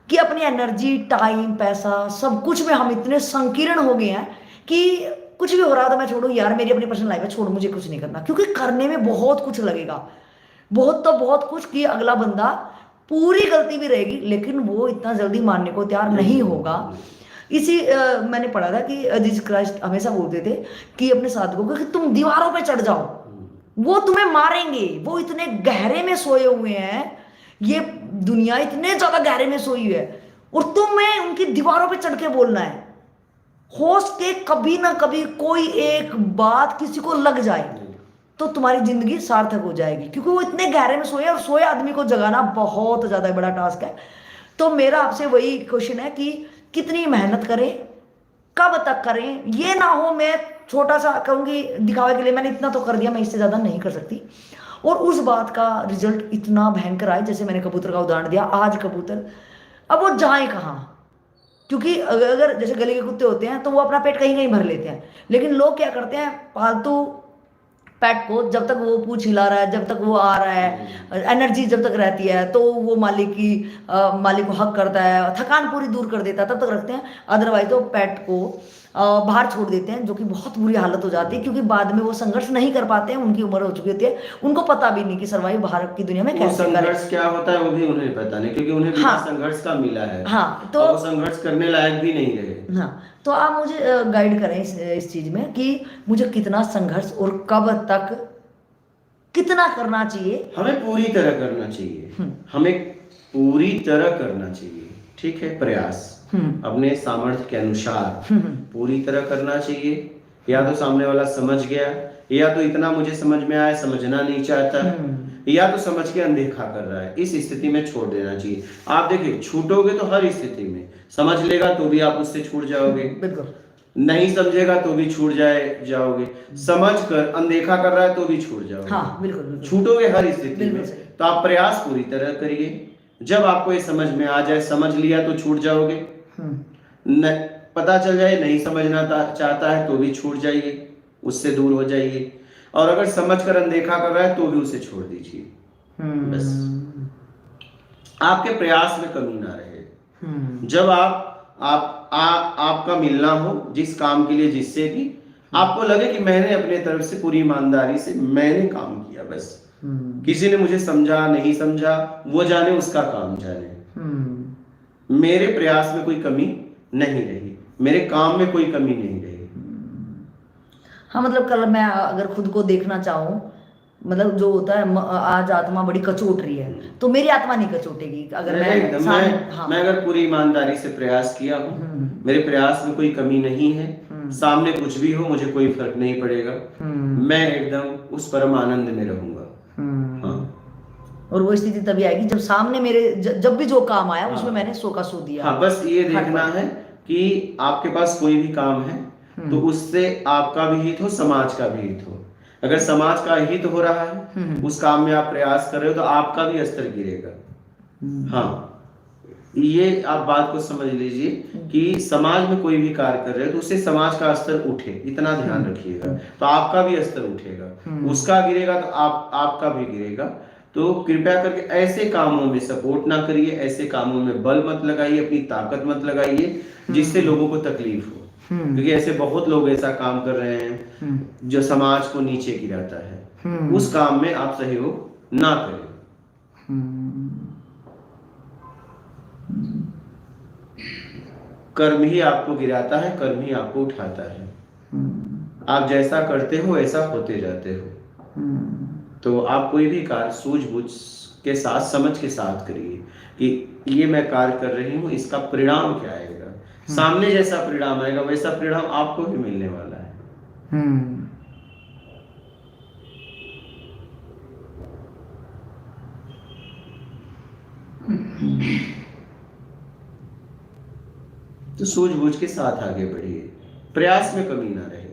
कि अपनी एनर्जी, टाइम, पैसा, सब कुछ में हम इतने संकीर्ण हो गए हैं कि कुछ भी हो रहा तो मैं छोड़ू यार, मेरी अपनी पर्सनल लाइफ है, छोड़, मुझे कुछ नहीं करना। क्योंकि करने में बहुत कुछ लगेगा, बहुत तो बहुत कुछ, कि अगला बंदा पूरी गलती भी रहेगी लेकिन वो इतना जल्दी मानने को तैयार नहीं होगा। इसी मैंने पढ़ा था कि जीसस क्राइस्ट हमेशा बोलते थे कि अपने साधकों को कि तुम दीवारों पे चढ़ जाओ, वो तुम्हें मारेंगे, वो इतने गहरे में सोए हुए हैं, ये दुनिया इतने ज्यादा गहरे में सोई है, और तुम्हें उनकी दीवारों पे चढ़ के बोलना है। हो सके कभी ना कभी कोई एक बात किसी को लग जाए तो तुम्हारी जिंदगी सार्थक हो जाएगी, क्योंकि वो इतने गहरे में सोए, और सोए आदमी को जगाना बहुत ज्यादा बड़ा टास्क है। तो मेरा आपसे वही क्वेश्चन है कि कितनी मेहनत करें, कब तक करें, ये ना हो मैं छोटा सा कहूंगी दिखावे के लिए मैंने इतना तो कर दिया, मैं इससे ज्यादा नहीं कर सकती, और उस बात का रिजल्ट इतना भयंकर आए। जैसे मैंने कबूतर का उदाहरण दिया, आज कबूतर अब वो जाए कहाँ? क्योंकि अगर जैसे गली के कुत्ते होते हैं तो वो अपना पेट कहीं कहीं भर लेते हैं, लेकिन लोग क्या करते हैं, पालतू पेट को जब तक वो पूंछ हिला रहा है, जब तक वो आ रहा है, एनर्जी जब तक रहती है तो वो मालिक को हक करता है, थकान पूरी दूर कर देता है, तब तक रखते हैं। अदरवाइज तो पेट को बाहर छोड़ देते हैं, जो कि बहुत बुरी हालत हो जाती है, क्योंकि बाद में वो संघर्ष नहीं कर पाते हैं, उनकी उम्र हो चुकी होती है, उनको पता भी नहीं कि सर्वाइव बाहर की दुनिया में कैसे करें। संघर्ष क्या होता है वो भी उन्हें पता नहीं, क्योंकि उन्हें बिना संघर्ष का मिला है। हाँ, तो वो संघर्ष करने लायक भी नहीं रहे। हाँ, तो आप मुझे गाइड करें इस चीज में कि मुझे कितना संघर्ष और कब तक कितना करना चाहिए? हमें पूरी तरह करना चाहिए, हमें पूरी तरह करना चाहिए, ठीक है, प्रयास अपने सामर्थ्य के अनुसार पूरी तरह करना चाहिए। या तो सामने वाला समझ गया, या तो इतना मुझे समझ में आया, समझना नहीं चाहता, या तो समझ के अनदेखा कर रहा है, इस स्थिति में छोड़ देना चाहिए। आप देखिए, छूटोगे तो हर स्थिति में, समझ लेगा तो भी आप उससे छूट जाओगे, बिल्कुल नहीं समझेगा तो भी छूट जाओगे, समझ कर अनदेखा कर रहा है तो भी छूट जाओगे। हाँ, बिल्कुल, छूटोगे हर स्थिति में। तो आप प्रयास पूरी तरह करिए, जब आपको ये समझ में आ जाए, समझ लिया तो छूट जाओगे, पता चल जाए नहीं समझना चाहता है तो भी छूट जाइए, उससे दूर हो जाइए, और अगर समझ कर अनदेखा कर रहा है तो भी उसे छोड़ दीजिए। बस आपके प्रयास में कमी ना रहे। जब आपका मिलना हो जिस काम के लिए, जिससे भी आपको लगे कि मैंने अपने तरफ से पूरी ईमानदारी से मैंने काम किया, बस किसी ने मुझे समझा नहीं समझा वो जाने, उसका काम जाने, मेरे प्रयास में कोई कमी नहीं रही, मेरे काम में कोई कमी नहीं रही। हाँ, मतलब कल मैं अगर खुद को देखना चाहूँ, मतलब जो होता है आज आत्मा बड़ी कचोट रही है, तो मेरी आत्मा नहीं कचोटेगी अगर मैं अगर पूरी ईमानदारी से प्रयास किया हूँ, मेरे प्रयास में कोई कमी नहीं है, सामने कुछ भी हो मुझे कोई फर्क नहीं पड़ेगा, मैं एकदम उस परम आनंद में रहूंगा। हाँ। और वो स्थिति तभी आएगी जब सामने मेरे जब भी जो काम आया उसमें मैंने 100 का 100 दिया। हाँ, बस ये देखना है कि आपके पास कोई भी काम है तो उससे आपका भी हित हो, समाज का भी हित हो। अगर समाज का हित हो रहा है, उस काम में आप प्रयास कर रहे हो, तो आपका भी स्तर गिरेगा। हाँ, ये आप बात को समझ लीजिए कि समाज में कोई भी कार्य कर रहे हो तो उससे समाज का स्तर उठे, इतना ध्यान रखिएगा, तो आपका भी स्तर उठेगा। उसका गिरेगा तो आपका भी गिरेगा। तो कृपया करके ऐसे कामों में सपोर्ट ना करिए, ऐसे कामों में बल मत लगाइए, अपनी ताकत मत लगाइए जिससे लोगों को तकलीफ हो, क्योंकि ऐसे बहुत लोग ऐसा काम कर रहे हैं जो समाज को नीचे गिराता है। उस काम में आप सहयोग ना करें। कर्म ही आपको गिराता है, कर्म ही आपको उठाता है। आप जैसा करते हो ऐसा होते जाते हो। तो आप कोई भी कार्य सूझबूझ के साथ, समझ के साथ करिए कि ये मैं कार्य कर रही हूँ, इसका परिणाम क्या आएगा। सामने जैसा परिणाम आएगा वैसा परिणाम आपको भी मिलने वाला है। तो सूझबूझ के साथ आगे बढ़िए, प्रयास में कमी ना रहे।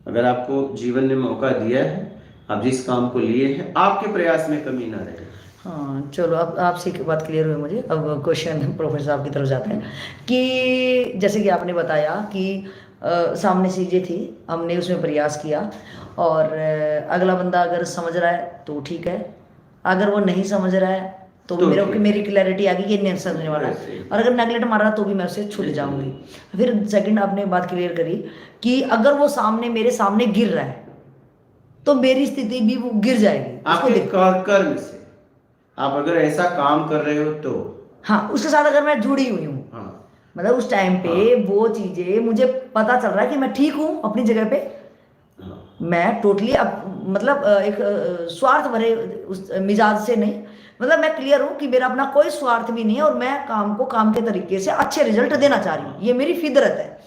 अगर आपको जीवन ने मौका दिया है, आप जिस काम को लिए हैं, आपके प्रयास में कमी ना रहे। हाँ चलो, अब आपसे एक बात क्लियर हुई मुझे। अब क्वेश्चन प्रोफेसर साहब की तरफ जाते हैं कि जैसे कि आपने बताया कि सामने चीज़ें थी, हमने उसमें प्रयास किया और अगला बंदा अगर समझ रहा है तो ठीक है, अगर वो नहीं समझ रहा है तो मेरी क्लैरिटी आ गई ये नहीं समझने वाला है, और अगर नेगलेक्ट मार रहा तो भी मैं उससे छूट जाऊंगी। फिर सेकंड आपने बात क्लियर करी कि अगर वो मेरे सामने गिर रहा है तो मेरी स्थिति भी वो गिर जाएगी आपके कर्म से। आप अगर ऐसा काम कर रहे हो तो हाँ, उसके साथ अगर मैं जुड़ी हुई हूँ, मतलब उस टाइम पे वो चीजें मुझे पता चल रहा है कि मैं ठीक हूँ अपनी जगह पे, मैं टोटली मतलब एक स्वार्थ भरे उस मिजाज से नहीं, मतलब मैं क्लियर हूँ कि मेरा अपना कोई स्वार्थ भी नहीं है और मैं काम को काम के तरीके से अच्छे रिजल्ट देना चाह रही हूँ, ये मेरी फितरत है।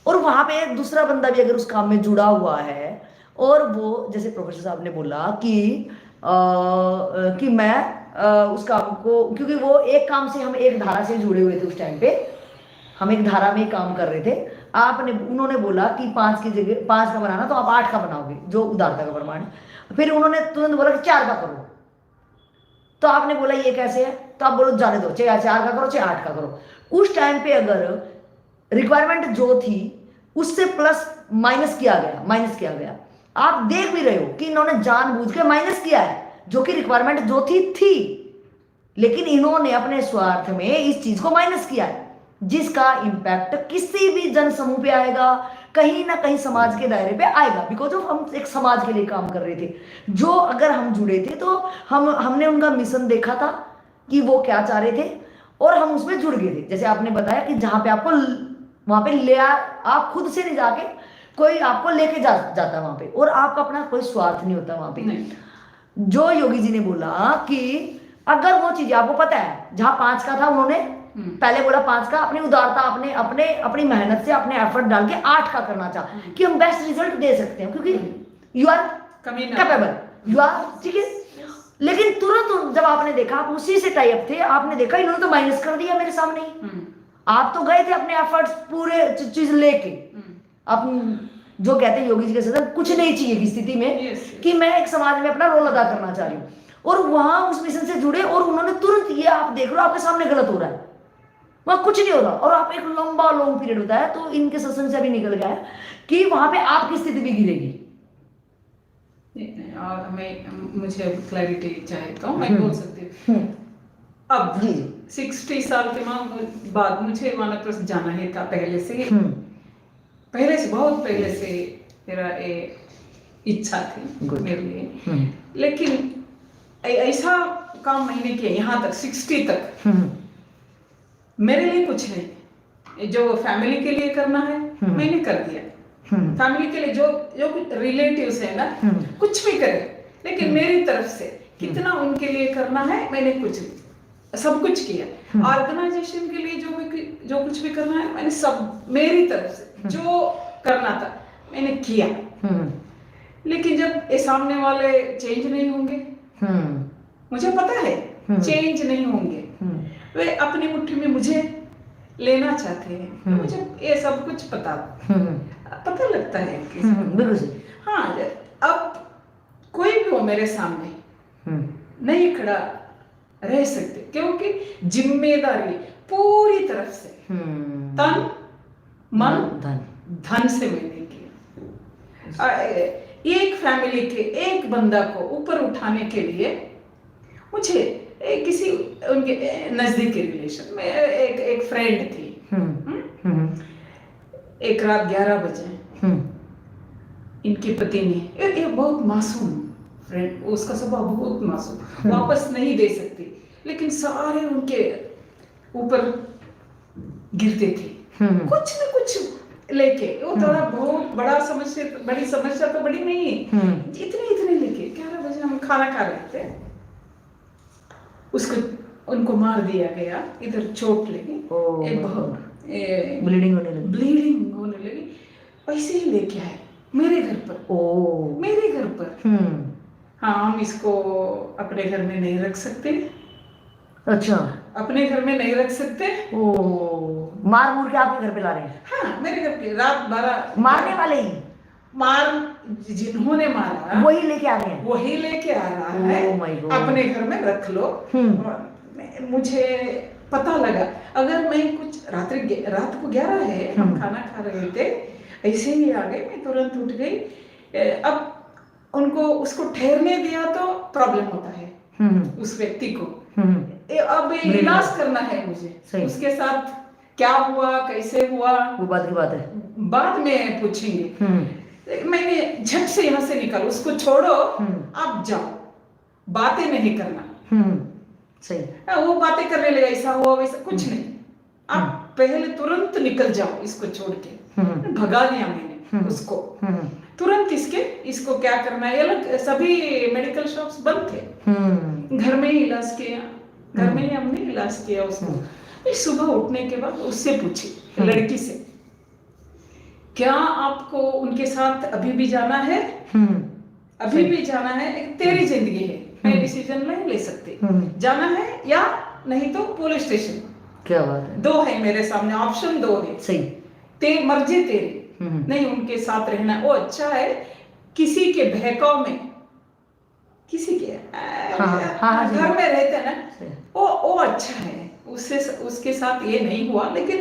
और वहां पे एक दूसरा बंदा भी अगर उस काम में जुड़ा हुआ है और वो जैसे प्रोफेसर साहब ने बोला कि मैं उस काम को, क्योंकि वो एक काम से हम एक धारा से जुड़े हुए थे उस टाइम पे, हम एक धारा में काम कर रहे थे। उन्होंने बोला कि 5 की जगह 5 का बनाना तो आप 8 का बनाओगे, जो उदारता का प्रमाण है। फिर उन्होंने तुरंत बोला कि 4 का करो, तो आपने बोला ये कैसे है, तो आप बोलो जाने दो, चाहे 4 का करो चाहे 8 का करो। उस टाइम पे अगर रिक्वायरमेंट जो थी उससे प्लस माइनस किया गया, आप देख भी रहे हो कि इन्होंने जानबूझ के माइनस किया है, जो कि रिक्वायरमेंट जो थी, लेकिन इन्होंने अपने स्वार्थ में इस चीज को माइनस किया है, जिसका इंपैक्ट किसी भी जन समूह पे आएगा, कहीं ना कहीं समाज के दायरे पे आएगा। बिकॉज ऑफ हम एक समाज के लिए काम कर रहे थे, जो अगर हम जुड़े थे तो हमने उनका मिशन देखा था कि वो क्या चाह रहे थे और हम उसमें जुड़ गए थे। जैसे आपने बताया कि जहां पे आपको वहां पे आप खुद से नहीं जाके कोई आपको लेके जाता है वहां पे, और आपका अपना कोई स्वार्थ नहीं होता वहां पे। जो योगी जी ने बोला कि अगर वो चीज आपको पता है, जहां 5 का था उन्होंने पहले बोला 5 का, अपनी उदारता अपनी मेहनत से अपने एफर्ट डाल के 8 का करना चाह कि हम बेस्ट रिजल्ट दे सकते हैं, क्योंकि you are capable, you are, ठीक है। लेकिन तुरंत जब आपने देखा, आप उसी से टाई अप थे, आपने देखा इन्होंने तो माइनस कर दिया मेरे सामने ही। आप तो गए थे अपने एफर्ट्स पूरे चीज लेके, आप जो कहते हैं योगी जी के साथ कुछ नहीं चाहिए की स्थिति में कि मैं एक समाज में अपना रोल अदा करना चाह रही हूँ, और वहां उस मिशन से जुड़े और उन्होंने तुरंत ये आप देख लो आपके सामने गलत हो रहा है, वहां कुछ नहीं हो रहा, और आप एक लॉन्ग पीरियड होता है, तो इनके सत्संग से अभी निकल गया है कि वहां पे आपकी स्थिति भी गिरेगी। और मुझे क्लैरिटी चाहिए तो मैं बोल सकती हूँ। अब 60 साल के बाद मुझे वानप्रस्थ जाना ही था, पहले से बहुत पहले से मेरा इच्छा थी मेरे लिए। लेकिन ऐसा काम मैंने किया यहाँ तक 60 तक मेरे लिए कुछ नहीं, जो फैमिली के लिए करना है मैंने कर दिया। फैमिली के लिए जो कुछ रिलेटिव्स है ना, कुछ भी करे, लेकिन मेरी तरफ से कितना उनके लिए करना है मैंने सब कुछ किया। ऑर्गेनाइजेशन के लिए जो कुछ भी करना है मैंने सब मेरी तरफ से जो करना था मैंने किया। लेकिन जब ये सामने वाले चेंज नहीं होंगे, मुझे पता है चेंज नहीं होंगे, वे अपनी मुट्ठी में मुझे लेना चाहते हैं, तो मुझे ये सब कुछ पता लगता है कि हाँ, अब कोई भी हो मेरे सामने नहीं खड़ा रह सकते, क्योंकि जिम्मेदारी पूरी तरफ से तन मन धन से मैंने किया। एक फैमिली के एक बंदा को ऊपर उठाने के लिए मुझे किसी उनके नजदीकी रिलेशन में एक फ्रेंड थी। एक रात 11 बजे इनके पति ने, ये बहुत मासूम फ्रेंड, उसका स्वभाव बहुत मासूम, वापस नहीं दे सकती, लेकिन सारे उनके ऊपर गिरते थे, कुछ न कुछ लेके। वो थोड़ा बहुत बड़ी समस्या तो बड़ी नहीं है, इतने लेके 11 बजे हम खाना खा रहे थे, उनको मार दिया गया, इधर चोट लगी, ब्लीडिंग होने लगी। पैसे ही लेके आए मेरे घर पर। हाँ, हम इसको अपने घर में नहीं रख सकते। अच्छा, अपने घर में नहीं रख सकते। मार मूर के आपके घर पे ला रहे हैं? हाँ, मेरे घर पे रात 12। मारने वाले ही? जिन्होंने मारा वही लेके आ रहे हैं? वही लेके आ रहा है। अपने घर में रख लो। मुझे पता लगा, अगर मैं कुछ रात को 11 है, हम खाना खा रहे थे, ऐसे ही आ गए, मैं तुरंत उठ गई। अब उसको ठहरने दिया तो प्रॉब्लम होता है उस व्यक्ति को। अब इलाज करना है मुझे, उसके साथ क्या हुआ, कैसे हुआ, वो बात की बात है, बाद में पूछेंगे। मैंने झट से यहाँ से निकाल, उसको छोड़ो, आप जाओ, बातें नहीं करना। सही। वो बातें करने लगा, ऐसा हुआ वैसा, कुछ नहीं, आप पहले तुरंत निकल जाओ इसको छोड़ के। भगा दिया मैंने उसको तुरंत। इसको क्या करना है, ये लोग सभी मेडिकल शॉप्स बंद थे, घर में ही इलाज किया, घर में ही हमने इलाज किया उसको। सुबह उठने के बाद उससे पूछी, लड़की से, क्या आपको उनके साथ अभी भी जाना है? अभी भी जाना है, तेरी जिंदगी है, मैं डिसीजन नहीं ले सकती, जाना है या नहीं तो पुलिस स्टेशन। क्या बात है, 2 है मेरे सामने, ऑप्शन 2 है। सही, मर्जी तेरी, नहीं उनके साथ रहना। वो अच्छा है, किसी के बहकाव में, किसी के घर में रहते हैं ना, वो अच्छा है, उसके साथ ये नहीं हुआ, लेकिन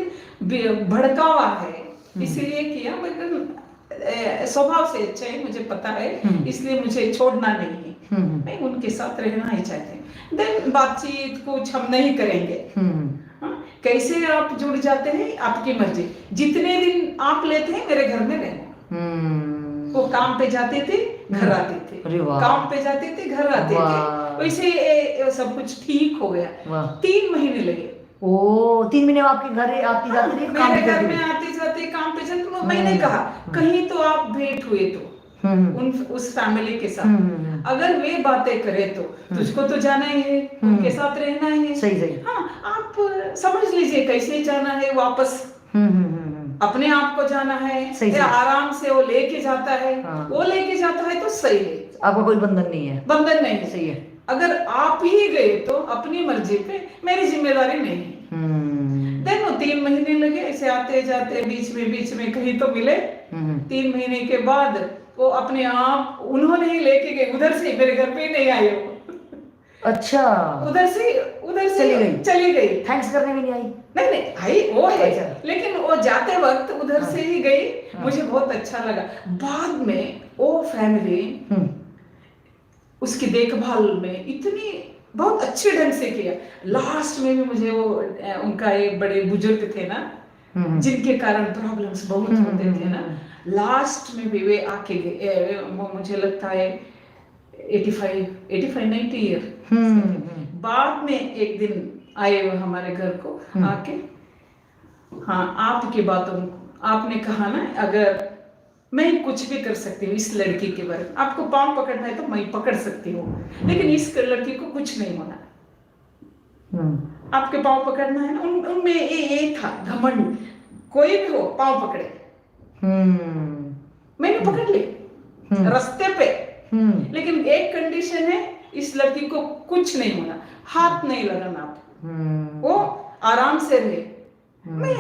भड़कावा है, इसीलिए किया। मगर स्वभाव से अच्छा है, मुझे पता है, इसलिए मुझे छोड़ना नहीं है, मैं उनके साथ रहना ही चाहते हैं। देन बातचीत कुछ हम नहीं करेंगे। कैसे आप जुड़ जाते हैं, आपकी मर्जी, जितने दिन आप लेते हैं मेरे घर में रहना। वो काम पे जाते थे, घर आते थे, काम पे जाते थे, घर आते थे, वैसे सब कुछ ठीक हो गया। 3 महीने लगे। 3 महीने आपके घर आती जाती रही, मेरे घर में आते जाते, काम पे जाते। मैंने कहा कहीं तो आप भेंट हुए तो उस फैमिली के साथ, अगर वे बातें करे तो तुझको तो जाना ही है, उनके साथ रहना है। सही। हाँ, आप समझ लीजिए कैसे जाना है वापस, अपने आप को जाना है, आराम से वो लेके जाता है। वो लेके जाता है तो सही है, आपका कोई बंधन नहीं है। बंधन नहीं है, सही है। अगर आप ही गए तो अपनी मर्जी पे, मेरी जिम्मेदारी नहीं है। देखो 3 महीने लगे ऐसे आते जाते, बीच में कहीं तो मिले। 3 महीने के बाद वो अपने आप, उन्होंने ही लेके गए, उधर से मेरे घर पे नहीं आए वो। अच्छा, उधर से चली गई। थैंक्स करने भी नहीं आई? नहीं आई, वो है। लेकिन वो जाते वक्त उधर से ही गई। मुझे बहुत अच्छा लगा। बाद में वो फैमिली उसकी देखभाल में इतनी बहुत अच्छे ढंग से किया। लास्ट में भी मुझे वो उनका एक बड़े बुजुर्ग थे ना, जिनके कारण प्रॉब्लम्स बहुत होते थे ना, लास्ट में भी वे आके गए। मुझे लगता है 85-90 ईयर बाद में एक दिन आए वो हमारे घर को आके। हाँ, आपकी बातों, आपने कहा ना, अगर मैं कुछ भी कर सकती हूँ इस लड़की के बारे में, आपको पाँव पकड़ना है तो मैं पकड़ सकती हूँ, लेकिन इस लड़की को कुछ नहीं होना। आपके पाँव पकड़ना है ना, उनमें ये था घमंड, कोई भी हो पाँव पकड़े। मैंने पकड़ ली रास्ते पे, लेकिन एक कंडीशन है, इस लड़की को कुछ नहीं होना, हाथ नहीं लगाना आप, वो आराम से रहे। मैं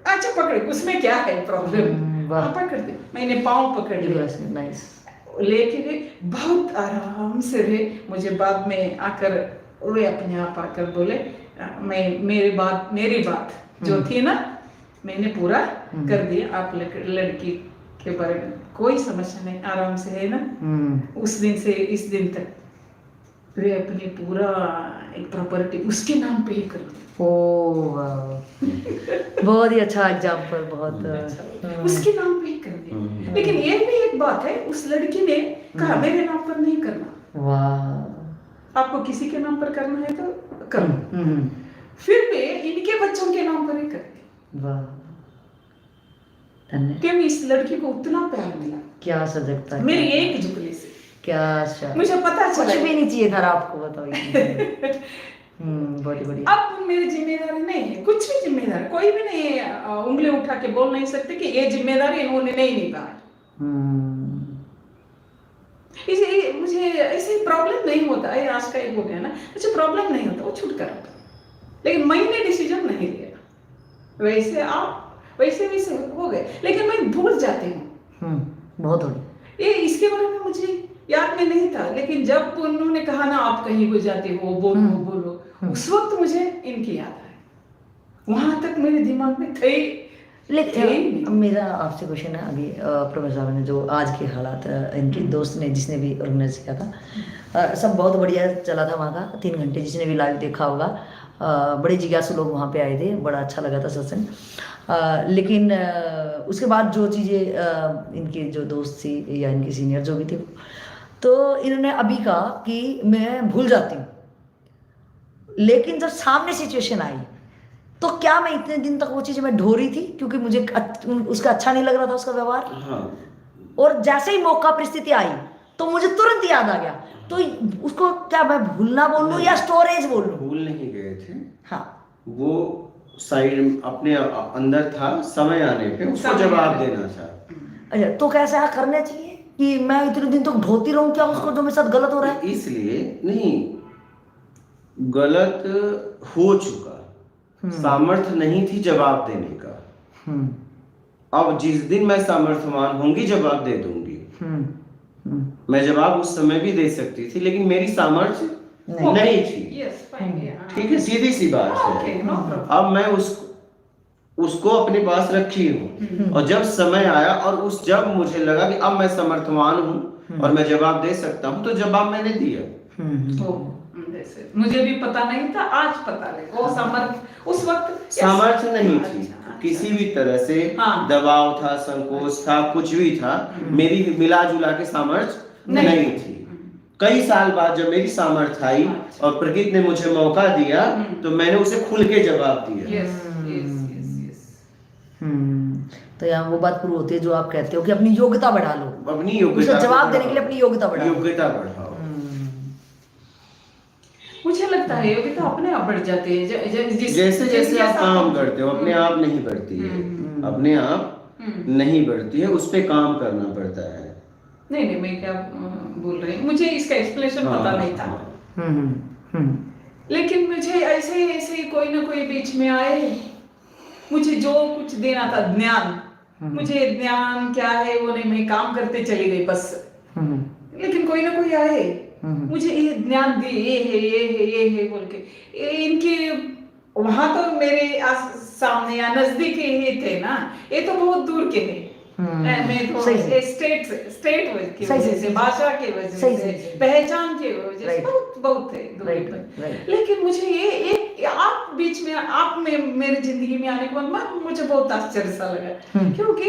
अच्छा पकड़े, उसमें क्या है प्रॉब्लम, पकड़ दे। मैंने पाँव पकड़ लिया, लेके गए, बहुत आराम से रहे। मुझे बाद में आकर वे अपने आप आकर बोले, मेरी बात जो थी ना, मैंने पूरा कर दिया। आप लड़की के बारे में कोई समस्या नहीं, आराम से है ना। उस दिन से इस दिन तक वे अपनी पूरा एक प्रॉपर्टी उसके नाम पे ही कर दी। बहुत ही अच्छा एग्जाम्पल, बहुत अच्छा, उसके नाम पे ही कर दी। लेकिन ये भी एक बात है, उस लड़की ने कहा मेरे नाम पर नहीं करना। वाह, आपको किसी के नाम पर करना है तो करो। फिर भी इनके बच्चों के नाम पर ही करती। वाह, धन्य। कि इस लड़की को उतना प्यार मिला क्या सजगता है, मेरी एक झुकली से। क्या शायद मुझे पता कुछ चला भी नहीं चाहिए था आपको, बताओ ये। बहुत बढ़िया। अब मेरी जिम्मेदारी नहीं है, कुछ भी जिम्मेदारी कोई भी नहीं है, उंगली उठा के बोल नहीं सकते कि ये जिम्मेदारी इन्होंने नहीं निभाई। इसे मुझे ऐसे प्रॉब्लम नहीं होता है, आज का एक हो गया ना, मुझे प्रॉब्लम नहीं होता, वो छुटकारा होता, लेकिन मैंने डिसीजन नहीं लिया। वैसे आप वैसे वैसे हो गए, लेकिन मैं भूल जाती हूँ। बहुत बढ़िया। ये इसके बारे में मुझे याद में नहीं था, लेकिन जब उन्होंने कहा ना आप कहीं हो जाते हो, बोलो बोलो, उस वक्त मुझे इनकी याद आई। वहां तक मेरे दिमाग में थे। लेकिन मेरा आपसे क्वेश्चन है, अभी प्रोफेसर साहब ने जो आज के हालात इनके दोस्त ने जिसने भी ऑर्गेनाइज किया था, सब बहुत बढ़िया चला था वहाँ का 3 घंटे, जिसने भी लाइव देखा होगा, बड़े जिज्ञासु लोग वहाँ पे आए थे, बड़ा अच्छा लगा था सत्संग। लेकिन उसके बाद जो चीज़ें इनके जो दोस्त थी या इनके सीनियर जो भी थे, तो इन्होंने अभी कहा कि मैं भूल जाती हूँ, लेकिन जब सामने सिचुएशन आई तो क्या मैं इतने दिन तक वो चीज़ मैं ढो रही थी क्योंकि मुझे उसका अच्छा नहीं लग रहा था उसका व्यवहार। हाँ। और जैसे ही मौका परिस्थिति आई तो मुझे तुरंत याद आ गया, तो उसको क्या मैं भूलना बोल लूं या स्टोरेज बोल लूं? भूल नहीं गए थे। हाँ, वो साइड अपने अंदर था, समय आने पे उसको जवाब देना था। अच्छा, तो कैसा करना चाहिए कि मैं इतने दिन तक ढोती रहूं क्या उसको, जो मेरे साथ गलत हो रहा है? इसलिए नहीं, गलत हो चुका, सामर्थ्य नहीं थी जवाब देने का। अब जिस दिन मैं सामर्थ्यवान होंगी जवाब दे दूंगी। मैं जवाब उस समय भी दे सकती थी, लेकिन मेरी सामर्थ्य नहीं थी। ठीक है, सीधी सी बात है। अब मैं उसको अपने पास रखी हूँ, और जब समय आया और जब मुझे लगा कि अब मैं समर्थवान हूँ और मैं जवाब दे सकता हूँ, तो जवाब मैंने दिया। मुझे भी पता नहीं था, आज पता लगा। वो सामर्थ्य उस वक्त सामर्थ्य नहीं थी, किसी भी तरह से दबाव था, संकोच था, कुछ भी था, मेरी मिला जुला के सामर्थ्य नहीं थी। कई साल बाद जब मेरी सामर्थ्य आई और प्रकृति ने मुझे मौका दिया, तो मैंने उसे खुल के जवाब दिया। तो यहाँ वो बात प्रूव होती है जो आप कहते हो कि अपनी योग्यता बढ़ा लो, अपनी योग्यता जवाब देने के लिए अपनी योग्यता बढ़ाओ। मुझे लगता है योग्यता अपने आप बढ़ जाती है, जैसे जैसे आप काम करते हो, अपने आप नहीं बढ़ती है, अपने आप नहीं बढ़ती है, उस पे काम करना पड़ता है। नहीं, मैं क्या बोल रही हूँ, मुझे इसका एक्सप्लेनेशन पता नहीं था। लेकिन मुझे ऐसे कोई ना कोई बीच में आए, मुझे जो कुछ देना था ज्ञान, मुझे ज्ञान क्या है वो नहीं, मैं काम करते चली गई बस। लेकिन कोई ना कोई आए, मुझे ये ज्ञान दिए, ये है बोल के, इनके वहां तो मेरे सामने या नजदीक ही थे ना, ये तो बहुत दूर के थे। मैं तो स्टेट की वजह से, भाषा की वजह से, पहचान की वजह से बहुत थे दूर पे। लेकिन मुझे ये आप बीच में, आप में मेरी जिंदगी में आने के बाद मुझे बहुत आश्चर्य सा लगा, क्योंकि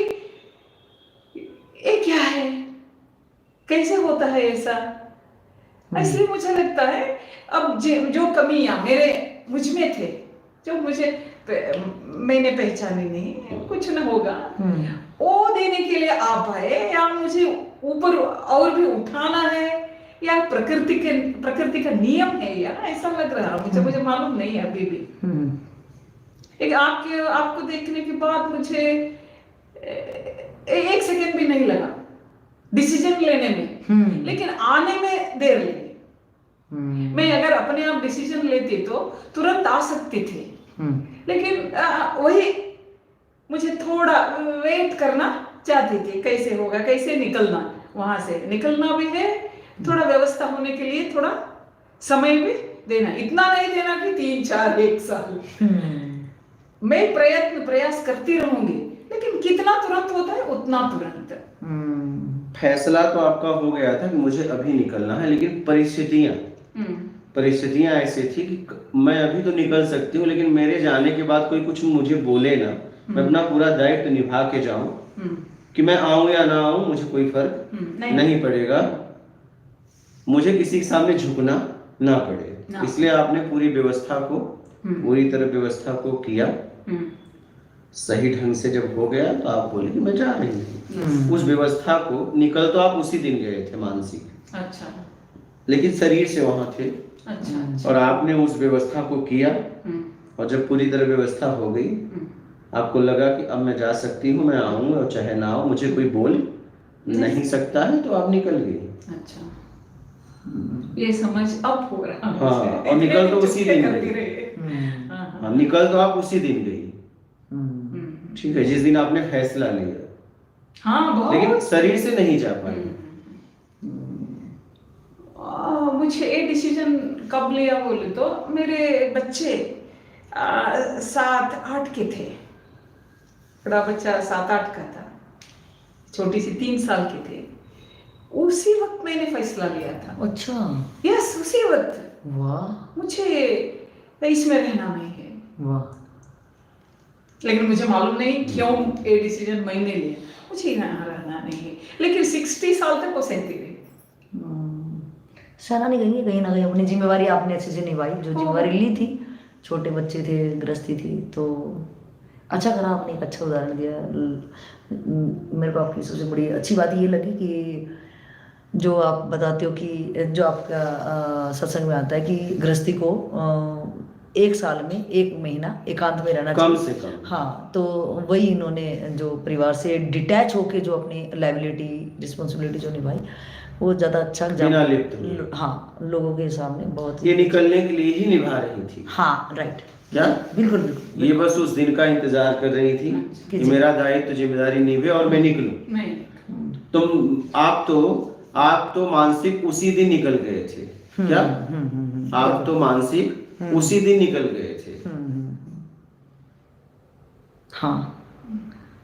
ये क्या है, कैसे होता है ऐसा। इसलिए मुझे लगता है अब जो कमियां मुझ में थे, जो मैंने पहचानी नहीं, कुछ न होगा, वो देने के लिए आप आए, या मुझे ऊपर और भी उठाना है, या प्रकृति का नियम है, या ऐसा लग रहा मुझे मालूम नहीं है अभी भी। एक आपको देखने के बाद मुझे 1 सेकंड भी नहीं लगा डिसीजन लेने में, लेकिन आने में देर लगी। मैं अगर अपने आप डिसीजन लेती तो तुरंत आ सकती थी, लेकिन वही मुझे थोड़ा वेट करना चाहती थी, कैसे होगा, कैसे निकलना, वहां से निकलना भी है, थोड़ा व्यवस्था होने के लिए थोड़ा समय भी देना, इतना नहीं देना कि 3, 4, 1 साल। मैं प्रयास करती रहूंगी, लेकिन कितना तुरंत होता है उतना तुरंत। फैसला तो आपका हो गया था कि मुझे अभी निकलना है, लेकिन परिस्थितियां ऐसी थी कि मैं अभी तो निकल सकती हूँ, लेकिन मेरे जाने के बाद कोई कुछ मुझे बोले ना, मैं अपना पूरा दायित्व निभा के जाऊं, कि मैं आऊं या ना आऊं मुझे कोई फर्क नहीं पड़ेगा, मुझे किसी के सामने झुकना ना पड़े। इसलिए आपने पूरी तरह व्यवस्था को किया, सही ढंग से जब हो गया तो आप बोले कि मैं जा रही हूँ। उस व्यवस्था को निकल तो आप उसी दिन गए थे मानसिक, अच्छा लेकिन शरीर से वहां थे। अच्छा। और आपने उस व्यवस्था को किया, हम्म, और जब पूरी तरह व्यवस्था हो गई, आपको लगा कि अब मैं जा सकती हूँ, मैं आऊँगा और चाहे ना आओ, मुझे कोई बोल नहीं सकता है, तो आप निकल गई। अच्छा, ये समझ अब हो रहा है। हाँ, और निकल तो उसी दिन करती गई। रही। हाँ, हाँ। हाँ, निकल तो आप उसी दिन गई, ठीक है, जिस दिन आपने फैसला लिया, हाँ बहुत। लेकिन शरीर से नहीं जा पाई। मुझे ये डिसीजन कब लिया बोले तो मेरे बच्चे 7-8 के थे। बड़ा बच्चा 7-8 का था, छोटी सी 3 साल के थे। उसी वक्त मैंने फैसला लिया था। अच्छा, यस, उसी वक्त। वाह मुझे इसमें रहना नहीं है, वाह। लेकिन मुझे मालूम नहीं क्यों ये डिसीजन मैंने लिया। मुझे यहाँ रहना नहीं है, लेकिन 60 साल तक वो सहती रही। सहना नहीं कहेंगे, कहीं ना कहीं अपनी जिम्मेवारी आपने अच्छे से निभाई, जो जिम्मेवारी ली थी। छोटे बच्चे थे, गृहस्थी थी, तो अच्छा करा आपने, एक अच्छा उदाहरण दिया। मेरे को आपकी सबसे बड़ी अच्छी बात ये लगी कि जो आप बताते हो कि जो आपका सत्संग में आता है कि गृहस्थी को 1 साल में 1 महीना एकांत में रहना कम चाहिए। से कम। हाँ, तो वही इन्होंने जो परिवार से डिटैच होके जो अपनी लाइबिलिटी रिस्पॉन्सिबिलिटी जो निभाई, वो ज़्यादा अच्छा बिना लिप्त हुए। हाँ, लोगों के सामने बहुत ये निकलने के लिए ही निभा रही थी। हाँ, राइट, क्या? बिल्कुल बिल्कुल। ये बस उस दिन का इंतजार कर रही थी कि मेरा दायित्व जिम्मेदारी निभे और मैं निकलूं। नहीं, आप तो मानसिक उसी दिन निकल गए थे। क्या? आप तो मानसिक उसी दिन निकल गए थे। हाँ,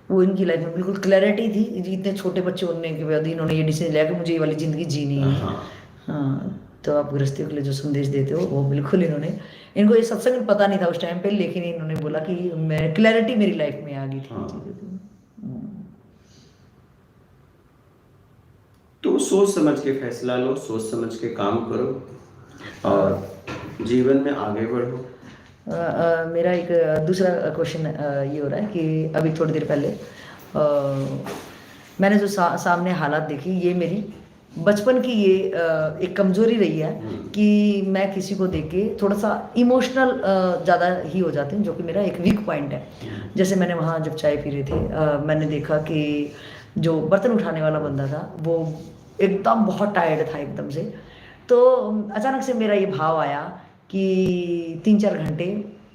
वो इनकी लाइफ में बिल्कुल क्लैरिटी थी। इतने छोटे बच्चे होने के बाद इन्होंने ये डिसीजन लिया कि मुझे ये वाली जिंदगी जीनी है। हाँ, तो आप गृहस्थियों के लिए जो संदेश देते हो वो बिल्कुल इनको ये सत्संग पता नहीं था उस टाइम पे, लेकिन इन्होंने बोला कि मैं क्लैरिटी मेरी लाइफ में आ गई थी। तो सोच समझ के फैसला लो, सोच समझ के काम करो और जीवन में आगे बढ़ो। मेरा एक दूसरा क्वेश्चन ये हो रहा है कि अभी थोड़ी देर पहले मैंने जो सामने हालात देखी, ये मेरी बचपन की ये एक कमजोरी रही है कि मैं किसी को देख के थोड़ा सा इमोशनल ज़्यादा ही हो जाती हूँ, जो कि मेरा एक वीक पॉइंट है। जैसे मैंने वहाँ जब चाय पी रहे थे, मैंने देखा कि जो बर्तन उठाने वाला बंदा था वो एकदम बहुत टायर्ड था एकदम से। तो अचानक से मेरा ये भाव आया कि 3-4 घंटे,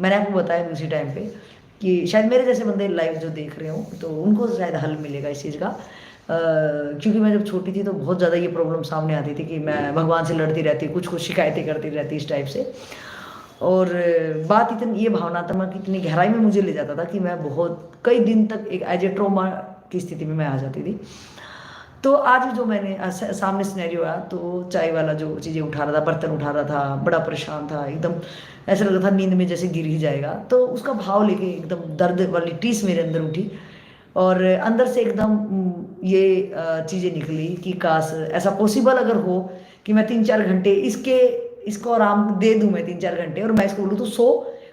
मैंने आपको बताया उसी टाइम पे कि शायद मेरे जैसे बंदे लाइव जो देख रहे हो तो उनको शायद हल मिलेगा इस चीज़ का। क्योंकि मैं जब छोटी थी तो बहुत ज़्यादा ये प्रॉब्लम सामने आती थी कि मैं भगवान से लड़ती रहती, कुछ शिकायतें करती रहती इस टाइप से। और बात इतनी, ये भावनात्मक इतनी गहराई में मुझे ले जाता था कि मैं बहुत कई दिन तक एक एज ए ट्रॉमा की स्थिति में मैं आ जाती थी। तो आज जो मैंने सामने सिनेरियो आया, तो चाय वाला जो चीज़ें उठा रहा था, बर्तन उठा रहा था, बड़ा परेशान था, एकदम ऐसा लग रहा था नींद में जैसे गिर ही जाएगा। तो उसका भाव लेके एकदम दर्द वाली टीस मेरे अंदर उठी और अंदर से एकदम ये चीज़ें निकली कि काश ऐसा पॉसिबल अगर हो कि मैं 3-4 घंटे इसको आराम दे दूं, मैं 3-4 घंटे, और मैं इसको बोलूँ तो सो,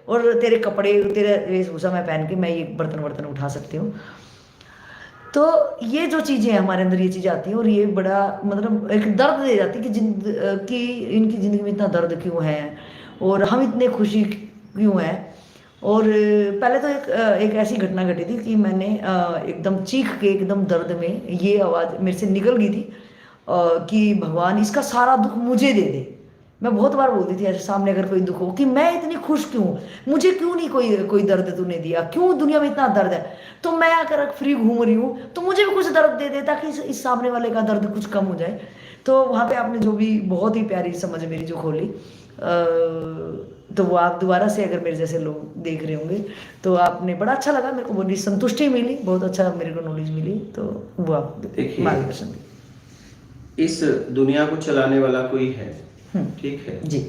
और तेरे कपड़े तेरे वेशभूषा मैं पहन के मैं ये बर्तन उठा सकती हूँ। तो ये जो चीज़ें हमारे अंदर ये चीज़ें आती हैं और ये बड़ा मतलब एक दर्द दे जाती है कि इनकी ज़िंदगी में इतना दर्द क्यों है और हम इतने खुशी क्यों हैं। और पहले तो एक ऐसी घटना घटी थी कि मैंने एकदम चीख के एकदम दर्द में ये आवाज़ मेरे से निकल गई थी कि भगवान इसका सारा दुख मुझे दे दे। मैं बहुत बार बोलती थी ऐसे सामने अगर कोई दुख हो कि मैं इतनी खुश क्यों, मुझे क्यों नहीं कोई दर्द तूने दिया, क्यों दुनिया में इतना दर्द है, तो मैं अगर फ्री घूम रही हूँ तो मुझे भी कुछ दर्द दे दे ताकि इस सामने वाले का दर्द कुछ कम हो जाए। तो वहाँ पे आपने जो भी बहुत ही प्यारी समझ मेरी जो खोली, तो वो आप दोबारा से अगर मेरे जैसे लोग देख रहे होंगे तो आपने बड़ा अच्छा लगा, मेरे को बड़ी संतुष्टि मिली, बहुत अच्छा मेरे को नॉलेज मिली। तो वो आप मार्गदर्शन दी। इस दुनिया को चलाने वाला कोई है, ठीक है जी,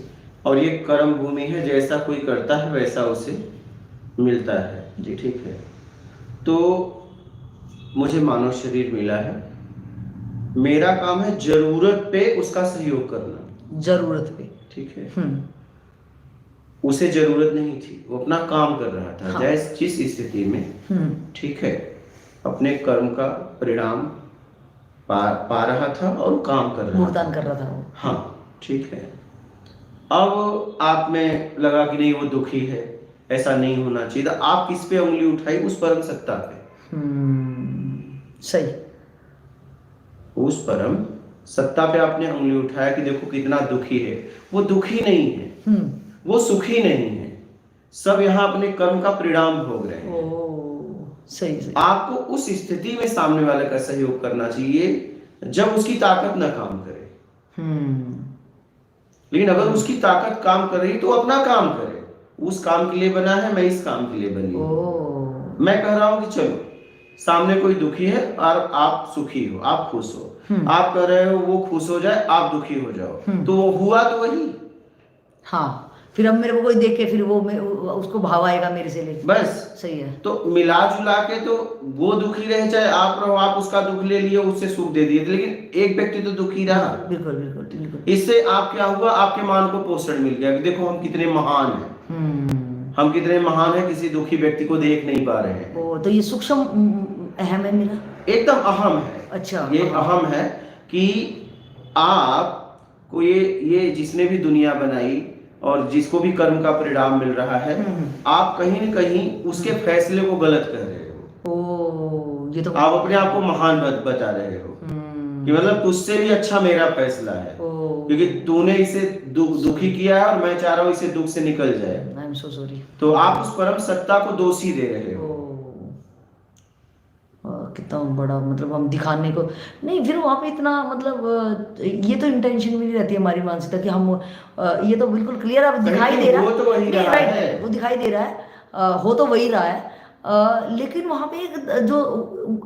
और ये कर्म भूमि है, जैसा कोई करता है वैसा उसे मिलता है जी, ठीक है। तो मुझे मानव शरीर मिला है, मेरा काम है जरूरत पे उसका सहयोग करना, जरूरत पे, ठीक है। उसे जरूरत नहीं थी, वो अपना काम कर रहा था। हाँ। जिस स्थिति में ठीक है अपने कर्म का परिणाम पा रहा था और काम कर रहा था, भुगतान कर रहा था वो। हाँ ठीक है। अब आप में लगा कि नहीं वो दुखी है, ऐसा नहीं होना चाहिए था, आप किस पे उंगली उठाई? उस परम सत्ता पे। सही। उस परम सत्ता पे आपने उंगली उठाया कि देखो कितना दुखी है। वो दुखी नहीं है, वो सुखी नहीं है, सब यहाँ अपने कर्म का परिणाम भोग रहे हैं। सही सही। आपको उस स्थिति में सामने वाले का सहयोग करना चाहिए जब उसकी ताकत ना काम करे। लेकिन अगर उसकी ताकत काम कर रही तो अपना काम करे। उस काम के लिए बना है, मैं इस काम के लिए बनी हूं। मैं कह रहा हूं कि चलो सामने कोई दुखी है और आप सुखी हो, आप खुश हो, आप कह रहे हो वो खुश हो जाए, आप दुखी हो जाओ, तो वो हुआ तो वही। हाँ, फिर अब मेरे को कोई देख के फिर वो उसको भाव आएगा मेरे से लेके। बस सही है। तो मिला जुला के तो वो दुखी रहे चाहे आप रहो, आप उसका दुख ले लिए, उससे सुख दे दिए, लेकिन एक व्यक्ति तो दुखी रहा। बिल्कुल बिल्कुल बिल्कुल। इससे आप क्या हुआ, आपके मान को पोषण मिल गया कि देखो हम कितने महान हैं, हम कितने महान हैं, किसी दुखी व्यक्ति को देख नहीं पा रहे हैं। तो ये सूक्ष्म अहम है मेरा, एकदम अहम है। अच्छा, ये अहम है कि आपको ये जिसने भी दुनिया बनाई और जिसको भी कर्म का परिणाम मिल रहा है, आप कहीं न कहीं उसके फैसले को गलत कर रहे हो। ये तो आप अपने आप को महान बता रहे हो कि मतलब तुझसे भी अच्छा मेरा फैसला है, क्योंकि तूने इसे दुखी किया है और मैं चाह रहा हूँ इसे दुख से निकल जाए। I am so sorry. तो आप उस परम सत्ता को दोषी दे रहे हो। कितना बड़ा, मतलब हम दिखाने को नहीं, फिर वहाँ पे इतना मतलब ये तो इंटेंशन भी नहीं रहती है हमारी मानसिकता कि हम ये तो बिल्कुल क्लियर अब दिखाई दे रहा है, वो तो वही रहा है, वो दिखाई दे रहा है, हो तो वही रहा है, लेकिन वहाँ पे एक जो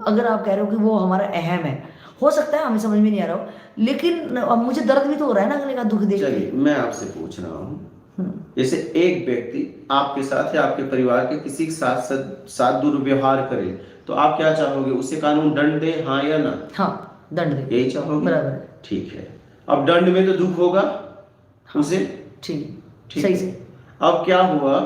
अगर आप कह रहे हो कि वो हमारा अहम है, हो सकता है हमें समझ में नहीं आ रहा हो, लेकिन अब मुझे दर्द भी तो हो रहा है ना अगले का दुख देख के। चलिए मैं आपसे पूछ रहा हूँ, जैसे एक व्यक्ति आपके साथ या आपके परिवार के किसी के साथ दुर्व्यवहार करे तो आप क्या चाहोगे, उसे कानून दंड दे, हाँ या ना? हाँ, दंड दे, यही चाहोगे? बराबर है। ठीक है, अब दंड में तो दुख होगा उसे, ठीक सही से। अब क्या हुआ,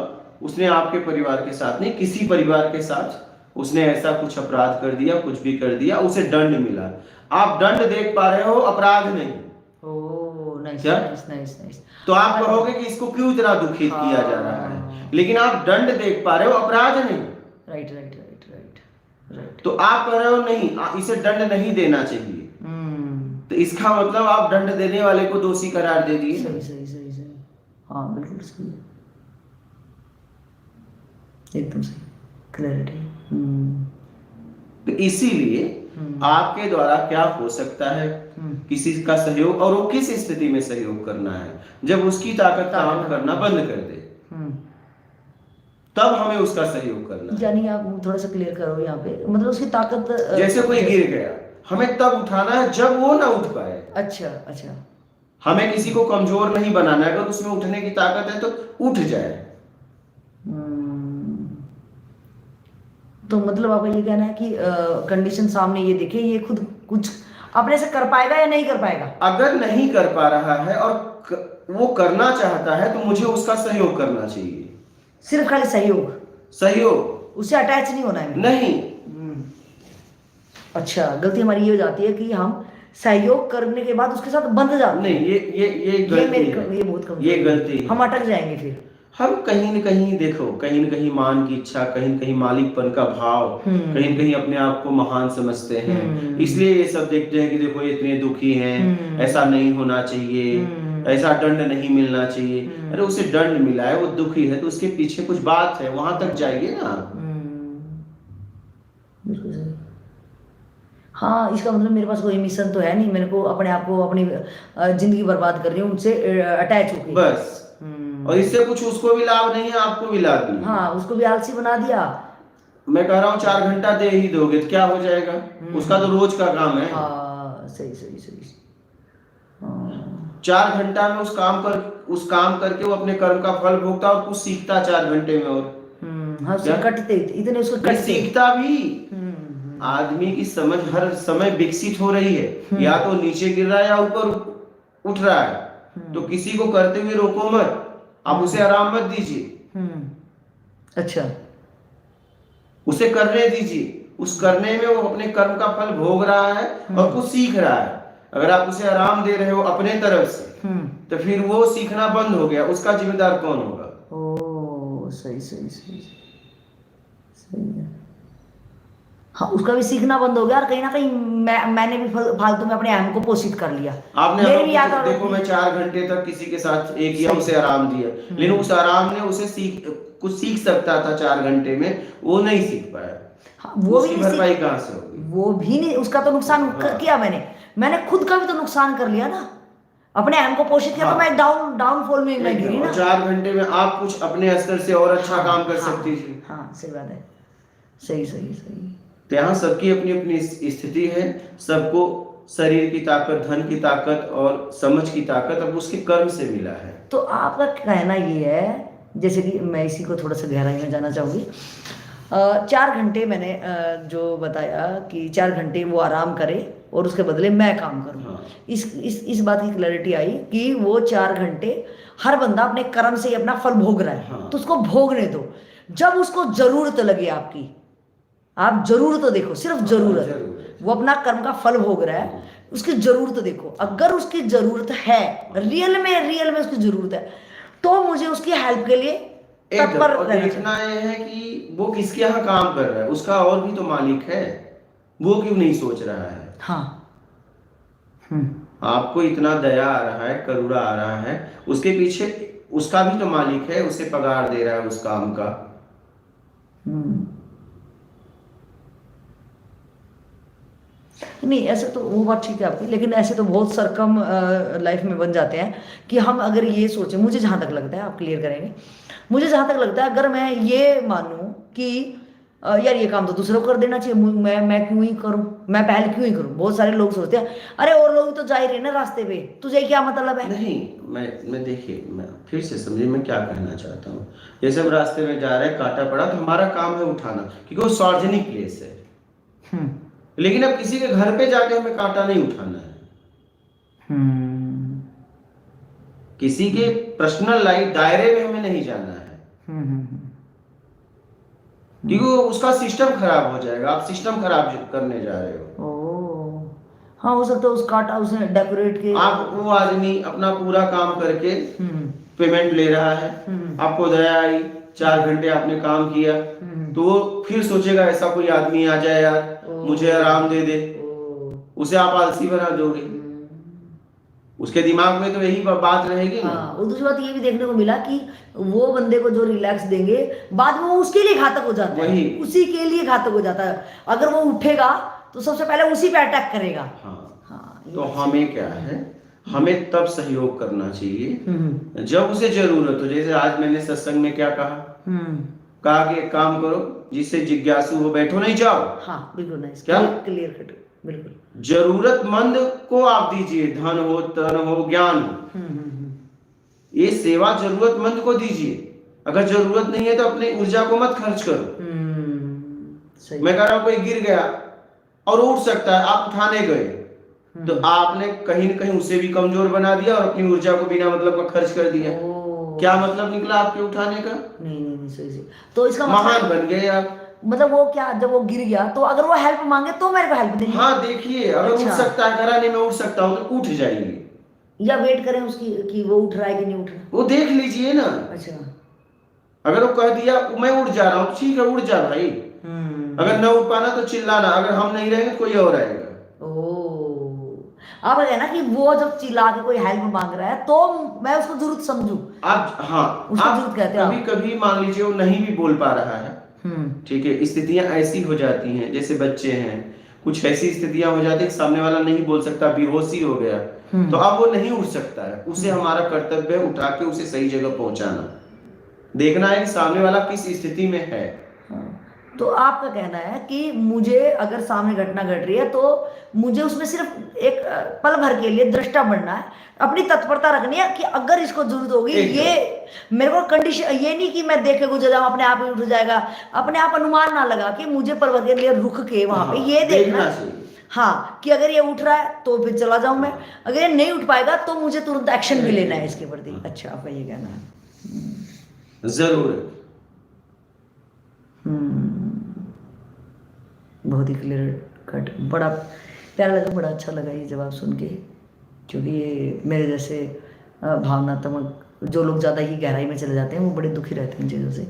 उसने आपके परिवार के साथ नहीं, किसी परिवार के साथ उसने ऐसा कुछ अपराध कर दिया, कुछ भी कर दिया, उसे दंड मिला, आप दंड देख पा रहे हो, अपराध नहीं। नाइस। तो आप कहोगे कि इसको क्यों इतना दुखित किया जा रहा है, लेकिन आप दंड देख पा रहे हो, अपराध नहीं। राइट। तो आप कह रहे हो नहीं इसे दंड नहीं देना चाहिए, तो इसका मतलब आप दंड देने वाले को दोषी करार दे दिए। सही। हाँ बिल्कुल सही, एकदम सही, क्लैरिटी। तो इसीलिए आपके द्वारा क्या हो सकता है, किसी का सहयोग, और वो किस स्थिति में सहयोग करना है, जब उसकी ताकत काम करना बंद कर दे, तब हमें उसका सहयोग करना है। यानी आप थोड़ा सा क्लियर करो यहाँ पे, मतलब उसकी ताकत, जैसे कोई गिर गया, हमें तब उठाना है जब वो ना उठ पाए। अच्छा। हमें किसी को कमजोर नहीं बनाना है, अगर उसमें उठने की ताकत है तो उठ जाए। तो मतलब आपका ये कहना है कि कंडीशन सामने ये देखे, ये खुद कुछ अपने से कर पाएगा या नहीं कर पाएगा। अगर नहीं कर पा रहा है और वो करना चाहता है तो मुझे उसका सहयोग करना चाहिए, सिर्फ खाली सहयोग, उससे अटैच नहीं होना है। नहीं। अच्छा, गलती हमारी ये हो जाती है कि हम सहयोग करने के बाद उसके साथ बंध जाते हैं। नहीं, ये बहुत गलती है। हम अटक जाएंगे, फिर हम कहीं न कहीं देखो, कहीं न कहीं मान की इच्छा, कहीं न कहीं मालिकपन का भाव, कहीं न कहीं अपने आप को महान समझते हैं, इसलिए ये सब देखते हैं कि देखो ये इतने दुखी हैं, ऐसा नहीं होना चाहिए, ऐसा दंड नहीं मिलना चाहिए। अरे उसे दंड मिला है, वो दुखी है, तो उसके पीछे कुछ बात है, वहां तक जाइए ना। हाँ, इसका मतलब मेरे पास कोई मिशन तो है नहीं, मेरे को अपने आप को अपनी जिंदगी बर्बाद कर रही हूँ उनसे अटैच होकर, बस। और इससे कुछ उसको भी लाभ नहीं है, आपको भी लाभ नहीं। हाँ, उसको भी आलसी बना दिया। मैं कह रहा हूँ 4 घंटा दे ही दोगे तो क्या हो जाएगा, उसका तो रोज का काम है। हाँ, सही। 4 घंटा में उस काम करके वो अपने कर्म का फल भोगता और कुछ सीखता 4 घंटे में, और कटते इतने उसको सीखता भी। आदमी की समझ हर समय विकसित हो रही है, या तो नीचे गिर रहा है या ऊपर उठ रहा है, तो किसी को करते हुए रोको मत, आप उसे आराम मत दीजिए, अच्छा, उसे करने दीजिए। उस करने में वो अपने कर्म का फल भोग रहा है और कुछ सीख रहा है। अगर आप उसे आराम दे रहे हो अपने तरफ से, तो फिर वो सीखना बंद हो गया, उसका जिम्मेदार कौन होगा? ओ सही सही सही सही है। हाँ, उसका भी सीखना बंद हो गया और कहीं ना कहीं मैंने भी फालतू में अपने अहम को पोषित कर लिया। आपने मेरी भी याद देखो, मैं 4 घंटे तक किसी के साथ एक किया, उसे आराम दिया, लेकिन उस आराम ने उसे कुछ सीख सकता था 4 घंटे में, वो नहीं सीख पाया। हाँ, वो भी भरपाई कहाँ से होगी? वो भी नहीं, उसका तो नुकसान किया मैंने खुद का भी तो नुकसान कर लिया ना, अपने अहम को पोषित किया। तो मैं डाउनफॉल में मैं गिरी ना। 4 घंटे में आप कुछ अपने स्तर से और अच्छा काम कर सकती थी। हाँ सही बात है, सही सही सही। तो यहाँ सबकी अपनी अपनी स्थिति है, सबको शरीर की ताकत, धन की ताकत और समझ की ताकत अब उसके कर्म से मिला है। तो आपका कहना ये है, जैसे कि मैं इसी को थोड़ा सा गहराई में जाना चाहूँगी। 4 घंटे मैंने जो बताया कि 4 घंटे वो आराम करे और उसके बदले मैं काम करूँ। हाँ। इस बात की क्लैरिटी आई कि वो 4 घंटे हर बंदा अपने कर्म से ही अपना फल भोग रहा है। हाँ। तो उसको भोगने दो, जब उसको जरूरत लगे आपकी, आप जरूरत तो देखो, सिर्फ जरूरत, वो अपना कर्म का फल भोग रहा है, उसकी जरूरत देखो। अगर उसकी जरूरत है, रियल में उसकी जरूरत है, तो मुझे उसकी हेल्प के लिए तत्पर देखना है कि वो किसके यहाँ काम कर रहा है, उसका और भी तो मालिक है, वो क्यों नहीं सोच रहा है? हाँ। आपको इतना दया आ रहा है, करुणा आ रहा है, उसके पीछे उसका भी तो मालिक है, उसे पगार दे रहा है उस काम का। नहीं, ऐसे तो वो बात ठीक है आपकी, लेकिन ऐसे तो बहुत सरकम लाइफ में बन जाते हैं कि हम अगर ये सोचें, मुझे जहाँ तक लगता है, आप क्लियर करेंगे, मुझे जहाँ तक लगता है, अगर मैं ये मानूं कि यार ये काम तो दूसरों को कर देना चाहिए, मैं क्यों ही करूं, मैं पहले क्यों ही करूं। बहुत सारे लोग सोचते हैं अरे और लोग तो जा ही रहे ना रास्ते पे, तुझे क्या मतलब है? नहीं, मैं देखिए, मैं फिर से समझिए मैं क्या कहना चाहता हूँ। जैसे हम रास्ते में जा रहे हैं, कांटा पड़ा तो हमारा काम है उठाना, क्योंकि वो सार्वजनिक प्लेस है। लेकिन अब किसी के घर पे जाके हमें कांटा नहीं उठाना है। किसी के पर्सनल लाइफ दायरे में हमें नहीं जाना है, क्योंकि उसका सिस्टम खराब हो जाएगा, आप सिस्टम खराब करने जा रहे हो। हाँ, हो सकता है उस कांटा उसने डेकोरेट के, आप वो आदमी अपना पूरा काम करके पेमेंट ले रहा है, आपको दया आई, 4 घंटे आपने काम किया, तो वो फिर सोचेगा ऐसा कोई आदमी आ जाए यार, मुझे आराम दे दे, उसे आप आलसी बना दोगे, उसके दिमाग में तो यही बात रहेगी। हाँ, और दूसरी बात ये भी देखने को मिला कि वो बंदे को जो रिलैक्स देंगे, बाद में वो उसके लिए घातक हो जाता है, उसी के लिए घातक हो जाता है। अगर वो उठेगा तो सबसे पहले उसी पे अटैक करेगा। हाँ, तो हमें क्या है, हमें तब सहयोग करना चाहिए जब उसे जरूरत हो। जैसे आज मैंने सत्संग में क्या कहा कि एक काम करो, जिससे जिज्ञासु हो, बैठो नहीं जाओ। हाँ बिल्कुल, नाइस, क्या क्लियर कट, बिल्कुल। जरूरतमंद को आप दीजिए, धन हो, तन हो, ज्ञान हो, ये सेवा जरूरतमंद को दीजिए। अगर जरूरत नहीं है तो अपनी ऊर्जा को मत खर्च करो। मैं कह रहा हूं कोई गिर गया और उठ सकता है, आप उठाने गए, तो आपने कहीं न कहीं उसे भी कमजोर बना दिया और अपनी ऊर्जा को बिना मतलब का खर्च कर दिया। क्या मतलब निकला आपके उठाने का? नहीं, सही। तो इसका महान बन गए आप। मतलब वो क्या, जब वो गिर गया तो अगर वो हेल्प मांगे तो मेरे को हेल्प देंगे। हाँ, देखिए, अगर उठ सकता है, करा नहीं मैं उठ सकता हूँ, तो उठ जाइए, या वेट करें उसकी कि वो उठ रहा है कि नहीं उठ रहा, वो देख लीजिए ना। अच्छा, अगर वो कह दिया मैं उठ जा रहा हूँ, ठीक है, उठ जा भाई। अगर न उठ पाना तो चिल्लाना, अगर हम नहीं रहेंगे कोई और आएगा। अब है ना कि वो जब चिल्ला के कोई हेल्प मांग रहा है तो मैं उसको जरूरत समझूं। आप, हाँ, उसको जरूरत कहते हैं। कभी मान लीजिए वो नहीं भी बोल पा रहा है, ठीक है, स्थितियां ऐसी हो जाती हैं, जैसे बच्चे हैं, कुछ ऐसी स्थितियां हो जाती है सामने वाला नहीं बोल सकता, बेहोशी हो गया, तो अब वो नहीं उठ सकता है, उसे हमारा कर्तव्य है उठा के उसे सही जगह पहुंचाना, देखना है कि सामने वाला किस स्थिति में है। तो आपका कहना है कि मुझे अगर सामने घटना घट रही है तो मुझे उसमें सिर्फ एक पल भर के लिए दृष्टा बनना है, अपनी तत्परता रखनी है कि अगर इसको जरूरत होगी, ये मेरे को कंडीशन, ये नहीं कि मैं देख के गुजर जाऊं अपने आप ही उठ जाएगा, अपने आप अनुमान ना लगा कि मुझे पल भर के लिए रुक के वहां पे ये देखना, हाँ, कि अगर ये उठ रहा है तो फिर चला जाऊं मैं, अगर ये नहीं उठ पाएगा तो मुझे तुरंत एक्शन भी लेना है इसके प्रति। अच्छा, आपका ये कहना है। जरूर है। बहुत ही क्लियर कट, बड़ा प्यारा लगा, बड़ा अच्छा लगा ये जवाब सुन के, क्योंकि ये मेरे जैसे भावनात्मक जो लोग ज़्यादा ही गहराई में चले जाते हैं वो बड़े दुखी रहते हैं इन चीज़ों से।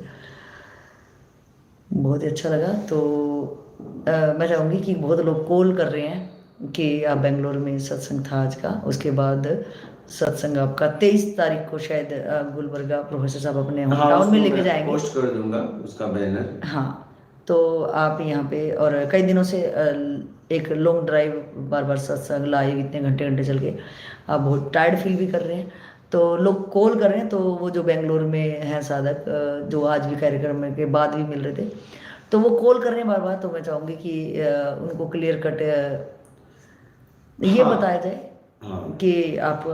बहुत ही अच्छा लगा। तो मैं चाहूँगी कि बहुत लोग कॉल कर रहे हैं कि आप बेंगलोर में सत्संग था आज का, उसके बाद सत्संग आपका 23 तारीख को शायद गुलबर्गा प्रोफेसर साहब अपने होम टाउन में लेके जाएंगे। पोस्ट कर दूंगा उसका बैनर। हाँ, तो आप यहाँ पे, और कई दिनों से एक लॉन्ग ड्राइव, बार बार सत्संग लाइव इतने घंटे घंटे चल के आप बहुत टायर्ड फील भी कर रहे हैं, तो लोग कॉल कर रहे हैं। तो वो जो बेंगलोर में हैं साधक, जो आज भी कार्यक्रम के बाद भी मिल रहे थे, तो वो कॉल कर रहे हैं बार बार। तो मैं चाहूँगी कि उनको क्लियर कट ये बताया जाए कि आप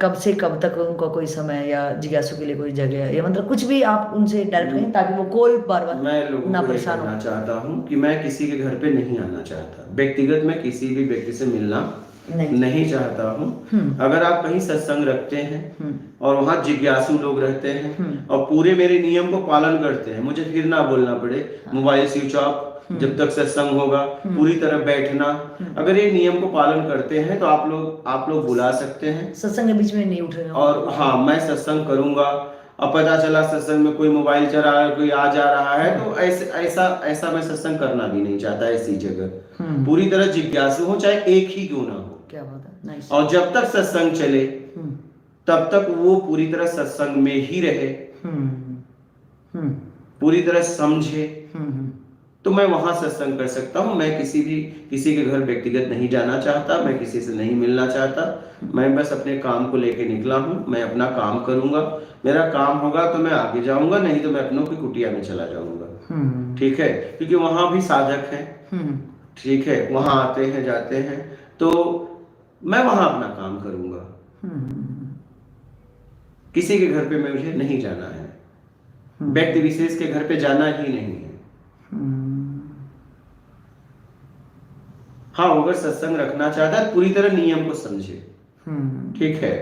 कब से कब तक उनका कोई समय या जिज्ञासु के लिए कोई जगह, या मतलब कुछ भी आप उनसे डायरेक्ट करें ताकि वो कॉल बार बार मैं लोगों ना को ये परेशान हो। कहना चाहता हूँ कि मैं किसी के घर पे नहीं आना चाहता, व्यक्तिगत मैं किसी भी व्यक्ति से मिलना नहीं चाहता हूँ। अगर आप कहीं सत्संग रखते हैं और वहाँ जिज्ञासु लोग रहते हैं और पूरे मेरे नियम को पालन करते हैं, मुझे फिर ना बोलना पड़े मोबाइल स्विच ऑफ जब तक सत्संग होगा, पूरी तरह बैठना, अगर ये नियम को पालन करते हैं तो आप लोग बुला सकते हैं। सत्संग के बीच में नहीं उठ रहे हो। और हाँ, मैं सत्संग करूंगा। अब पता चला सत्संग में कोई मोबाइल चला रहा है, कोई आ जा रहा है, तो ऐसा मैं सत्संग करना भी नहीं चाहता ऐसी जगह। पूरी तरह जिज्ञासु हो, चाहे एक ही क्यों ना हो। क्या बात है, नाइस। और जब तक सत्संग चले तब तक वो पूरी तरह सत्संग में ही रहे, पूरी तरह समझे, तो मैं वहां सत्संग कर सकता हूँ। मैं किसी के घर व्यक्तिगत नहीं जाना चाहता, मैं किसी से नहीं मिलना चाहता। मैं बस अपने काम को लेके निकला हूँ, मैं अपना काम करूंगा, मेरा काम होगा तो मैं आगे जाऊंगा, नहीं तो मैं अपनों की कुटिया में चला जाऊंगा। ठीक है, क्योंकि वहां भी साधक हैं, ठीक है, वहां आते हैं जाते हैं, तो मैं वहां अपना काम करूंगा। किसी के घर पे मुझे नहीं जाना है, व्यक्ति विशेष के घर पे जाना ही नहीं है। हाँ, अगर सत्संग रखना चाहता है पूरी तरह नियम को समझे, ठीक है,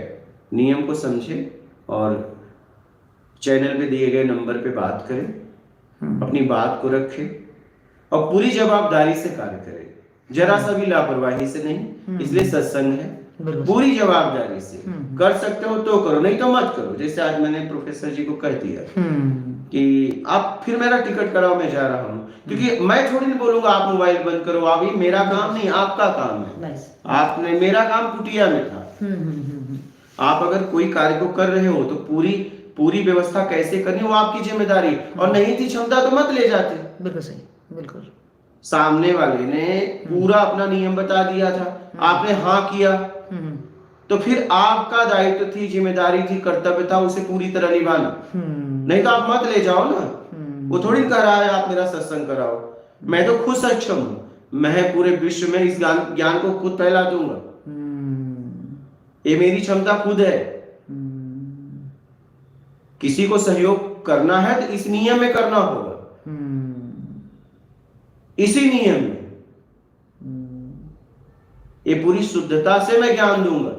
नियम को समझे और चैनल पे दिए गए नंबर पे बात करें, अपनी बात को रखें और पूरी जवाबदारी से कार्य करें, जरा सा भी लापरवाही से नहीं। इसलिए सत्संग है, पूरी जवाबदारी से कर सकते हो तो करो, नहीं तो मत करो। जैसे आज मैंने प्रोफेसर जी को कह दिया कि आप फिर मेरा टिकट कराओ, मैं जा रहा हूँ, क्योंकि मैं थोड़ी नहीं बोलूंगा आप मोबाइल बंद करो, अभी मेरा काम नहीं, आपका काम है। आपने, मेरा काम कुटिया में था। आप अगर कोई कार्य को कर रहे हो तो पूरी व्यवस्था कैसे करनी वो आपकी जिम्मेदारी, और नहीं थी क्षमता तो मत ले जाते। बिल्कुल सही, बिल्कुल। सामने वाले ने पूरा अपना नियम बता दिया था, आपने हाँ किया, तो फिर आपका दायित्व थी, जिम्मेदारी थी, कर्तव्य था उसे पूरी तरह निभाना। नहीं तो आप मत ले जाओ ना। वो थोड़ी कह रहा है आप मेरा सत्संग कराओ, मैं तो खुद सक्षम हूँ, मैं पूरे विश्व में इस ज्ञान को खुद फैला दूंगा, ये मेरी क्षमता खुद है। किसी को सहयोग करना है तो इस नियम में करना होगा, इसी नियम में, ये पूरी शुद्धता से मैं ज्ञान दूंगा।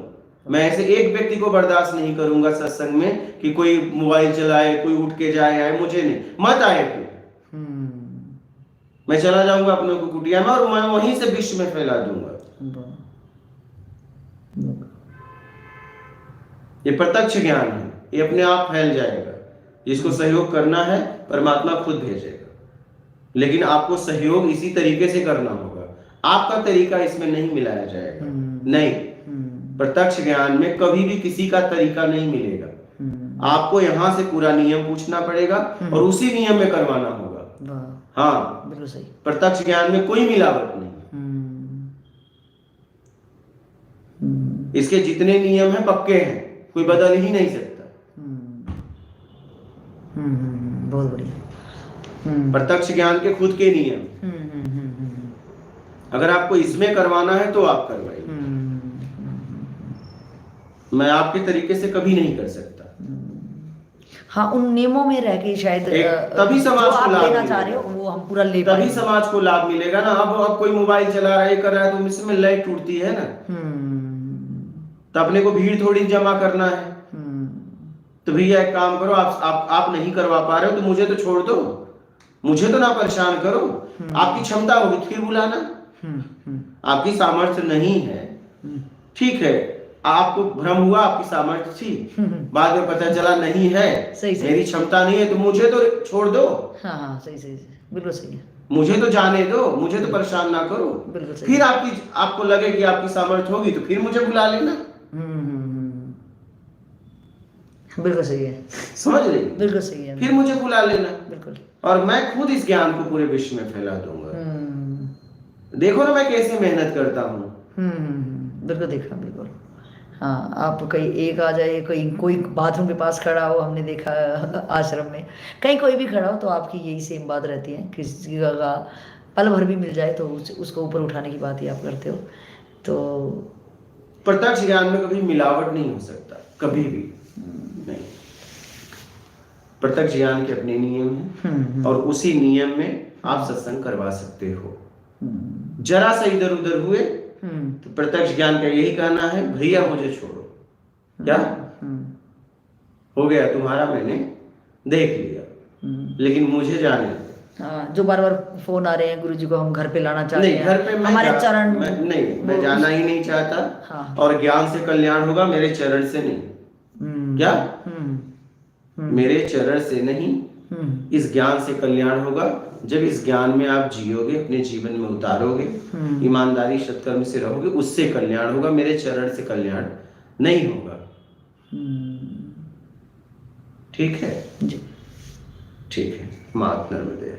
मैं ऐसे एक व्यक्ति को बर्दाश्त नहीं करूंगा सत्संग में कि कोई मोबाइल चलाए, कोई उठ के जाए आए, मुझे नहीं, मत आए फिर। मैं चला जाऊंगा अपने को कुटिया में और मैं वहीं से विश्व में फैला दूंगा। ये प्रत्यक्ष ज्ञान है, ये अपने आप फैल जाएगा। जिसको सहयोग करना है परमात्मा खुद भेजेगा, लेकिन आपको सहयोग इसी तरीके से करना होगा, आपका तरीका इसमें नहीं मिलाया जाएगा। नहीं, प्रत्यक्ष ज्ञान में कभी भी किसी का तरीका नहीं मिलेगा। आपको यहाँ से पूरा नियम पूछना पड़ेगा और उसी नियम में करवाना होगा। हाँ, बिल्कुल सही। प्रत्यक्ष ज्ञान में कोई मिलावट नहीं। इसके जितने नियम हैं पक्के हैं, कोई बदल ही नहीं सकता। बहुत बढ़िया। प्रत्यक्ष ज्ञान के खुद के नियम, अगर आपको इसमें करवाना है तो आप करवाइए, मैं आपके तरीके से कभी नहीं कर सकता। हाँ, उन नियमों में रह के शायद तभी समाज को लाभ लेना चाह रहे हो वो हम पूरा ले तभी समाज को लाभ मिलेगा ना। अब कोई मोबाइल चला रहा है, कर रहा है, तो इसमें लय टूटती है ना। तो अपने को भीड़ थोड़ी जमा करना है, तो भैया एक काम करो, आप नहीं करवा पा रहे हो तो मुझे तो छोड़ दो, मुझे तो ना परेशान करो। आपकी क्षमता होगी तो फिर बुलाना। आपकी सामर्थ्य नहीं है, ठीक है, आपको भ्रम हुआ, आपकी सामर्थ्य थी, बाद में पता चला नहीं है, सही मेरी क्षमता नहीं है, तो मुझे तो छोड़ दो। हाँ हाँ, सही सही सही, बिल्कुल सही है। मुझे तो जाने दो, मुझे तो परेशान ना करो। बिल्कुल सही। फिर आपको लगे कि आपकी सामर्थ्य होगी तो फिर मुझे बुला लेना। बिल्कुल सही है, समझ रही? बिल्कुल सही है, फिर मुझे बुला लेना, बिल्कुल। और मैं खुद इस ज्ञान को पूरे विश्व में फैला दूंगा। देखो ना मैं कैसे मेहनत करता हूँ। बिल्कुल देखा, बिल्कुल। हाँ, आप कहीं एक आ जाए, कोई बाथरूम के पास खड़ा हो, हमने देखा आश्रम में, कहीं कोई भी खड़ा हो तो आपकी यही सेम बात रहती है। किसी का पल भर भी मिल जाए तो उसको ऊपर उठाने की बात ही आप करते हो। तो प्रत्यक्ष ज्ञान में कभी मिलावट नहीं हो सकता, कभी भी नहीं। प्रत्यक्ष ज्ञान के अपने नियम हैं, और उसी नियम में आप सत्संग करवा सकते हो। जरा सा इधर उधर हुए तो प्रत्यक्ष ज्ञान का यही कहना है, भैया मुझे छोड़ो। क्या हो गया तुम्हारा, मैंने देख लिया, लेकिन मुझे जाने दो। हाँ, जो बार बार फोन आ रहे हैं गुरुजी को हम घर पे लाना चाहते नहीं, हैं, घर पे हमारे चरण मैं जाना ही नहीं चाहता। हाँ। और ज्ञान से कल्याण होगा, मेरे चरण से नहीं। क्या? मेरे चरण से नहीं, इस ज्ञान से कल्याण होगा जब इस ज्ञान में आप जियोगे, अपने जीवन में उतारोगे, ईमानदारी सत्कर्म से रहोगे, उससे कल्याण होगा, मेरे चरण से कल्याण नहीं होगा। ठीक है जी, ठीक है। मात नर्मदे।